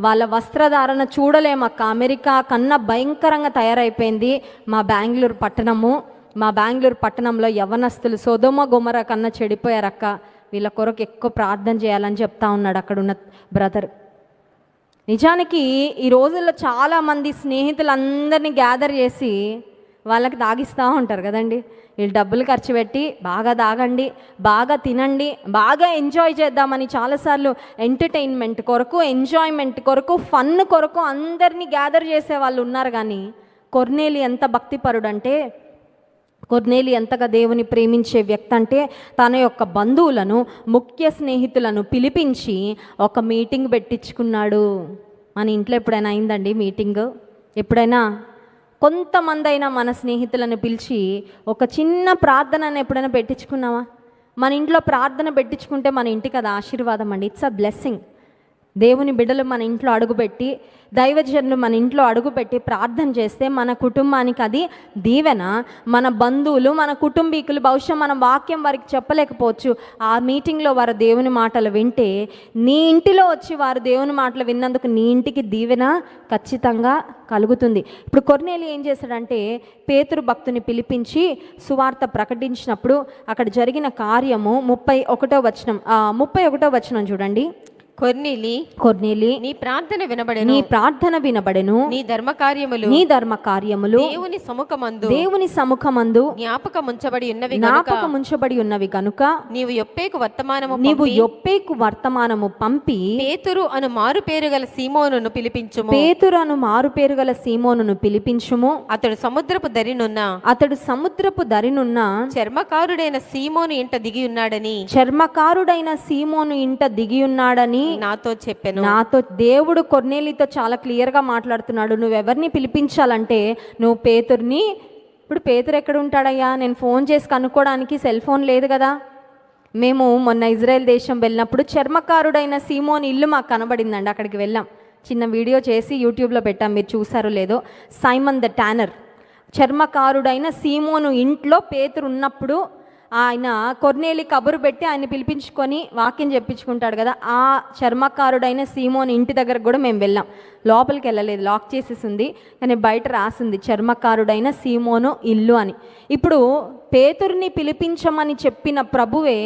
వాళ్ళ వస్త్రధారణ చూడలేమక్క. అమెరికా కన్నా భయంకరంగా తయారైపోయింది మా బెంగళూరు పట్టణము. మా బెంగళూరు పట్టణంలో యవ్వనస్తులు సొదొమ గొమొర కన్నా చెడిపోయారక్క. వీళ్ళ కొరకు ఎక్కువ ప్రార్థన చేయాలని చెప్తా ఉన్నాడు అక్కడున్న బ్రదర్. నిజానికి ఈ రోజుల్లో చాలామంది స్నేహితులందరినీ గ్యాదర్ చేసి వాళ్ళకి తాగిస్తూ ఉంటారు కదండి. వీళ్ళు డబ్బులు ఖర్చు పెట్టి బాగా తాగండి, బాగా తినండి, బాగా ఎంజాయ్ చేద్దామని చాలాసార్లు ఎంటర్టైన్మెంట్ కొరకు, ఎంజాయ్మెంట్ కొరకు, ఫన్ కొరకు అందరినీ గ్యాదర్ చేసే వాళ్ళు ఉన్నారు. కానీ కొర్నేలి ఎంత భక్తిపరుడు అంటే, కొర్నేలి ఎంతగా దేవుని ప్రేమించే వ్యక్తి అంటే తన యొక్క బంధువులను, ముఖ్య స్నేహితులను పిలిపించి ఒక మీటింగ్ పెట్టించుకున్నాడు. మన ఇంట్లో ఎప్పుడైనా అయిందండి మీటింగ్? ఎప్పుడైనా కొంతమంది అయినా మన స్నేహితులను పిలిచి ఒక చిన్న ప్రార్థనను ఎప్పుడైనా పెట్టించుకున్నావా? మన ఇంట్లో ప్రార్థన పెట్టించుకుంటే మన ఇంటికి అది ఆశీర్వాదం అండి. It's a blessing. దేవుని బిడ్డలు మన ఇంట్లో అడుగుపెట్టి, దైవజనులు మన ఇంట్లో అడుగుపెట్టి ప్రార్థన చేస్తే మన కుటుంబానికి అది దీవెన. మన బంధువులు, మన కుటుంబీకులు బహుశా మనం వాక్యం వారికి చెప్పలేకపోవచ్చు. ఆ మీటింగ్లో వారు దేవుని మాటలు వింటే, నీ ఇంటిలో వచ్చి వారు దేవుని మాటలు విన్నందుకు నీ ఇంటికి దీవెన ఖచ్చితంగా కలుగుతుంది. ఇప్పుడు కొర్నేలి ఏం చేశాడంటే, పేతురు భక్తుని పిలిపించి సువార్త ప్రకటించినప్పుడు అక్కడ జరిగిన కార్యము 31వ వచనం చూడండి. కొర్నేలి నీ ప్రార్థన వినబడెను, నీ ధర్మ కార్యములు దేవుని సముఖమందు జ్ఞాపకముంచబడి ఉన్నవి కనుక నీవు యొప్పేకు వర్తమానము పంపి పేతురు అను మారు పేరు గల సీమోనును పిలిపించుము. అతడు సముద్రపు దరినున్న చర్మకారుడైన సీమోను ఇంట దిగి ఉన్నాడని నాతో దేవుడు కొర్నేలితో చాలా క్లియర్గా మాట్లాడుతున్నాడు. నువ్వెవరిని పిలిపించాలంటే నువ్వు పేతుర్ని. ఇప్పుడు పేతురు ఎక్కడ ఉంటాడయ్యా? నేను ఫోన్ చేసి కనుక్కోవడానికి సెల్ ఫోన్ లేదు కదా. మేము మొన్న ఇజ్రాయెల్ దేశం వెళ్ళినప్పుడు చర్మకారుడైన సీమోని ఇల్లు మాకు కనబడిందండి. అక్కడికి వెళ్ళాం, చిన్న వీడియో చేసి యూట్యూబ్లో పెట్టాం, మీరు చూసారో లేదో. సైమన్ ద టానర్, చర్మకారుడైన సీమోను ఇంట్లో పేతురు ఉన్నప్పుడు ఆయన కొర్నేలి కబురు పెట్టి ఆయన పిలిపించుకొని వాక్యం చెప్పించుకుంటాడు కదా. ఆ చర్మకారుడైన సీమోను ఇంటి దగ్గర కూడా మేము వెళ్ళాం. లోపలికి వెళ్ళలేదు, లాక్ చేసేసి ఉంది, కానీ బయట రాసింది చర్మకారుడైన సీమోను ఇల్లు అని. ఇప్పుడు పేతురుని పిలిపించమని చెప్పిన ప్రభువే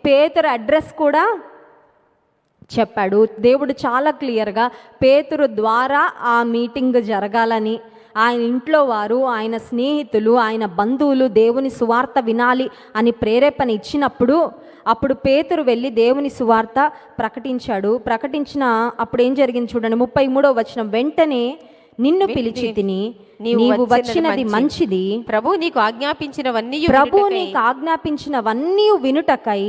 పేతురు అడ్రస్ కూడా చెప్పాడు. దేవుడు చాలా క్లియర్గా పేతురు ద్వారా ఆ మీటింగ్ జరగాలని, ఆయన ఇంట్లో వారు, ఆయన స్నేహితులు, ఆయన బంధువులు దేవుని సువార్త వినాలి అని ప్రేరేపణ ఇచ్చినప్పుడు అప్పుడు పేతురు వెళ్ళి దేవుని సువార్త ప్రకటించిన అప్పుడు ఏం జరిగింది చూడండి. 33వ వచనం, వెంటనే నిన్ను పిలిచి తిని నీవు వచ్చినది మంచిది, ప్రభు నీకు ఆజ్ఞాపించినవన్నీ వినుటకై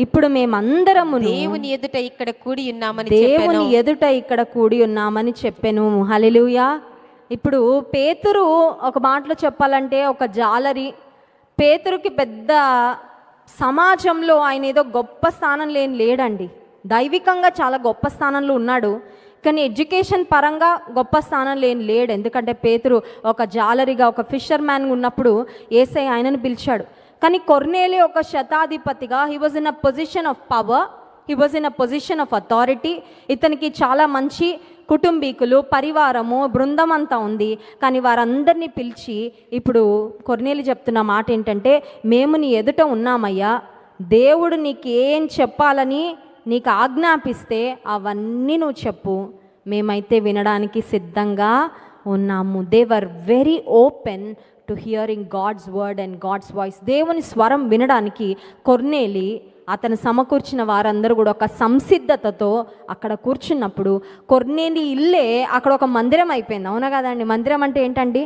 ఇప్పుడు మేమందరము దేవుని ఎదుట ఇక్కడ కూడి ఉన్నామని చెప్పెను. హల్లెలూయా. ఇప్పుడు పేతురు ఒక మాటలో చెప్పాలంటే ఒక జాలరి. పేతురుకి పెద్ద సమాజంలో ఆయన ఏదో గొప్ప స్థానం లేడండి. దైవికంగా చాలా గొప్ప స్థానంలో ఉన్నాడు, కానీ ఎడ్యుకేషన్ పరంగా గొప్ప స్థానం లేడు. ఎందుకంటే పేతురు ఒక జాలరిగా, ఒక ఫిషర్ మ్యాన్ ఉన్నప్పుడు యేసయ్య ఆయనను పిలిచాడు. కానీ కొర్నేలి ఒక శతాధిపతిగా, he was in a position of power, he was in a position of authority. ఇతనికి చాలా మంచి కుటుంబీకులు, పరివారము, బృందం అంతా ఉంది. కానీ వారందరినీ పిలిచి ఇప్పుడు కొర్నేలి చెప్తున్న మాట ఏంటంటే, మేము నీ ఎదుట ఉన్నామయ్యా, దేవుడు నీకేం చెప్పాలని నీకు ఆజ్ఞాపిస్తే అవన్నీ నువ్వు చెప్పు, మేమైతే వినడానికి సిద్ధంగా ఉన్నాము. They were very open to hearing God's word and God's voice. దేవుని స్వరం వినడానికి కొర్నేలి, అతను సమకూర్చిన వారందరూ కూడా ఒక సంసిద్ధతతో అక్కడ కూర్చున్నప్పుడు కొర్నేలి ఇల్లే అక్కడ ఒక మందిరం అయిపోయింది. అవునా కదండి? మందిరం అంటే ఏంటండి?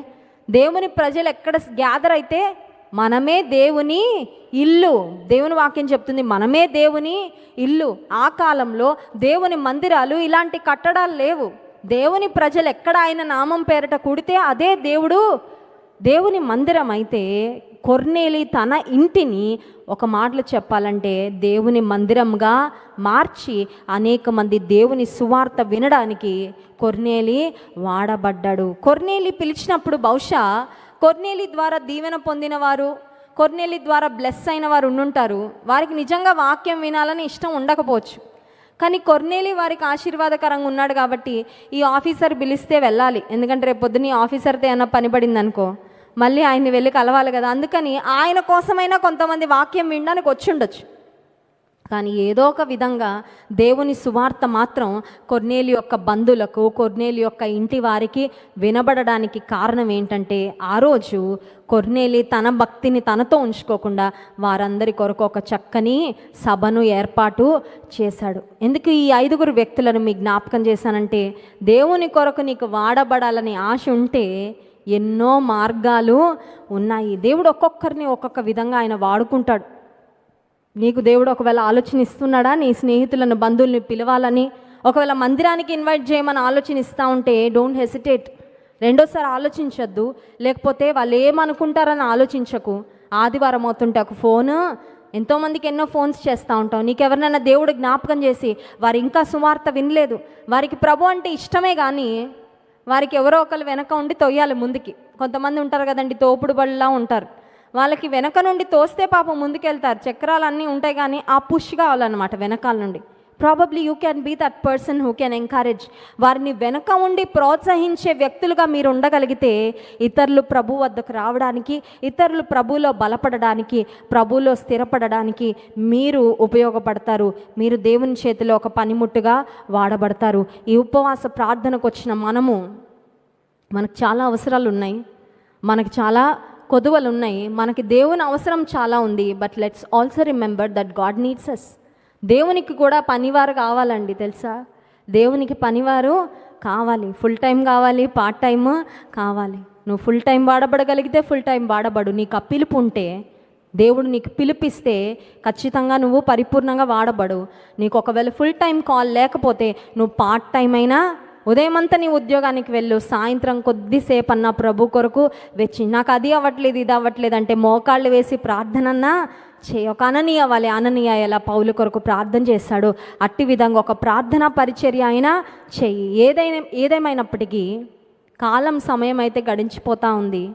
దేవుని ప్రజలు ఎక్కడ గ్యాదర్ అయితే మనమే దేవుని ఇల్లు. దేవుని వాక్యం చెప్తుంది దేవుని ఇల్లు. ఆ కాలంలో దేవుని మందిరాలు, ఇలాంటి కట్టడాలు లేవు. దేవుని ప్రజలు ఎక్కడ ఆయన నామం పేరట కూడితే అదే దేవుని మందిరం అయితే కొర్నేలి తన ఇంటిని ఒక మాటలో చెప్పాలంటే దేవుని మందిరంగా మార్చి అనేక మంది దేవుని సువార్త వినడానికి కొర్నేలి వాడబడ్డాడు. కొర్నేలి పిలిచినప్పుడు బహుశా కొర్నేలి ద్వారా దీవెన పొందిన వారు, కొర్నేలి ద్వారా బ్లెస్ అయిన వారు ఉండుంటారు. వారికి నిజంగా వాక్యం వినాలని ఇష్టం ఉండకపోవచ్చు, కానీ కొర్నేలి వారికి ఆశీర్వాదకరంగా ఉన్నాడు కాబట్టి ఈ ఆఫీసర్ పిలిస్తే వెళ్ళాలి. ఎందుకంటే రేపు పొద్దున్న ఈ ఆఫీసర్తో ఏమైనా పని పడింది అనుకో, మళ్ళీ ఆయన్ని వెళ్ళి కలవాలి కదా. అందుకని ఆయన కోసమైనా కొంతమంది వాక్యం వినడానికి వచ్చి ఉండొచ్చు. కానీ ఏదో ఒక విధంగా దేవుని సువార్త మాత్రం కొర్నేలి యొక్క బంధువులకు, కొర్నేలి యొక్క ఇంటి వారికి వినబడడానికి కారణం ఏంటంటే, ఆ రోజు కొర్నేలి తన భక్తిని తనతో ఉంచుకోకుండా వారందరి కొరకు ఒక చక్కని సభను ఏర్పాటు చేశాడు. ఎందుకు ఈ 5 వ్యక్తులను మీకు జ్ఞాపకం చేశానంటే, దేవుని కొరకు నీకు వాడబడాలని ఆశ ఉంటే ఎన్నో మార్గాలు ఉన్నాయి. దేవుడు ఒక్కొక్కరిని ఒక్కొక్క విధంగా ఆయన వాడుకుంటాడు. నీకు దేవుడు ఒకవేళ ఆలోచన ఇస్తున్నాడా నీ స్నేహితులను, బంధువుల్ని పిలవాలని, ఒకవేళ మందిరానికి ఇన్వైట్ చేయమని ఆలోచన ఇస్తూ ఉంటే డోంట్ హెసిటేట్. రెండోసారి ఆలోచించొద్దు, లేకపోతే వాళ్ళు ఏమనుకుంటారని ఆలోచించకు. ఆదివారం అవుతుంటే ఒక ఫోను, ఎంతోమందికి ఎన్నో ఫోన్స్ చేస్తూ ఉంటాం. నీకెవరినైనా దేవుడు జ్ఞాపకం చేసి వారు ఇంకా సువార్త వినలేదు, వారికి ప్రభు అంటే ఇష్టమే కానీ వారికి ఎవరో ఒకరు వెనక ఉండి తొయ్యాలి ముందుకి. కొంతమంది ఉంటారు కదండి, తోపుడు బళ్ళలా ఉంటారు. వాళ్ళకి వెనక నుండి తోస్తే పాపం ముందుకెళ్తారు, చక్రాలు అన్నీ ఉంటాయి, కానీ ఆ పుష్ కావాలన్నమాట వెనకాల నుండి. Probably you can be that person who can encourage. వారిని వెనక ఉండి ప్రోత్సహించే వ్యక్తులుగా మీరు ఉండగలిగితే ఇతరులు ప్రభు వద్దకు రావడానికి, ఇతరులు ప్రభువులో బలపడడానికి, ప్రభువులో స్థిరపడడానికి మీరు ఉపయోగపడతారు. మీరు దేవుని చేతిలో ఒక పనిముట్టుగా వాడబడతారు. ఈ ఉపవాస ప్రార్థనకు వచ్చిన మనకు చాలా అవసరాలు ఉన్నాయి, మనకు చాలా కొదువలు ఉన్నాయి, మనకి దేవుని అవసరం చాలా ఉంది. But let's also remember that God needs us. దేవునికి కూడా పనివారు కావాలండి, తెలుసా? దేవునికి పనివారు కావాలి. ఫుల్ టైం కావాలి, పార్ట్ టైం కావాలి. నువ్వు ఫుల్ టైం వాడబడగలిగితే ఫుల్ టైం వాడబడు. నీకు ఆ పిలుపు ఉంటే, దేవుడు నీకు పిలిపిస్తే ఖచ్చితంగా నువ్వు పరిపూర్ణంగా వాడబడు. నీకు ఒకవేళ ఫుల్ టైం కాల్ లేకపోతే నువ్వు పార్ట్ టైం అయినా, ఉదయం అంతా నీ ఉద్యోగానికి వెళ్ళు, సాయంత్రం కొద్దిసేపు అన్న ప్రభు కొరకు వెచ్చి. నాకు అది అవ్వట్లేదు, ఇది అవ్వట్లేదు అంటే మోకాళ్ళు వేసి ప్రార్థనన్నా చేయి. ఒక అననీయ ఎలా పౌలు కొరకు ప్రార్థన చేశాడు, అట్టి విధంగా ఒక ప్రార్థనా పరిచర్య అయినా చెయ్యి. ఏదేమైనప్పటికీ కాలం సమయం అయితే గడిచిపోతూ ఉంది.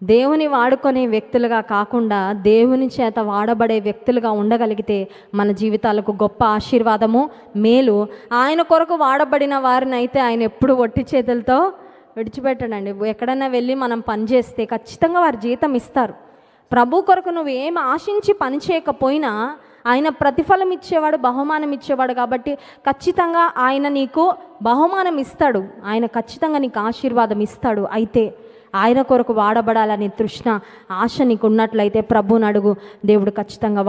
దేవుని వాడుకునే వ్యక్తులుగా కాకుండా దేవుని చేత వాడబడే వ్యక్తులుగా ఉండగలిగితే మన జీవితాలకు గొప్ప ఆశీర్వాదము, మేలు. ఆయన కొరకు వాడబడిన వారిని అయితే ఆయన ఎప్పుడు ఒట్టి చేతులతో విడిచిపెట్టడండి. ఎక్కడైనా వెళ్ళి మనం పని చేస్తే ఖచ్చితంగా వారి జీతం ఇస్తారు. ప్రభు కొరకు నువ్వు ఏం ఆశించి పని చేయకపోయినా ఆయన ప్రతిఫలం ఇచ్చేవాడు, బహుమానం ఇచ్చేవాడు. కాబట్టి ఖచ్చితంగా ఆయన నీకు బహుమానం ఇస్తాడు, ఆయన ఖచ్చితంగా నీకు ఆశీర్వాదం ఇస్తాడు. అయితే ఆయన కొరకు వాడబడాలనే తృష్ణ, ఆశ నీకు ఉన్నట్లయితే ప్రభువుని అడుగు, దేవుడు ఖచ్చితంగా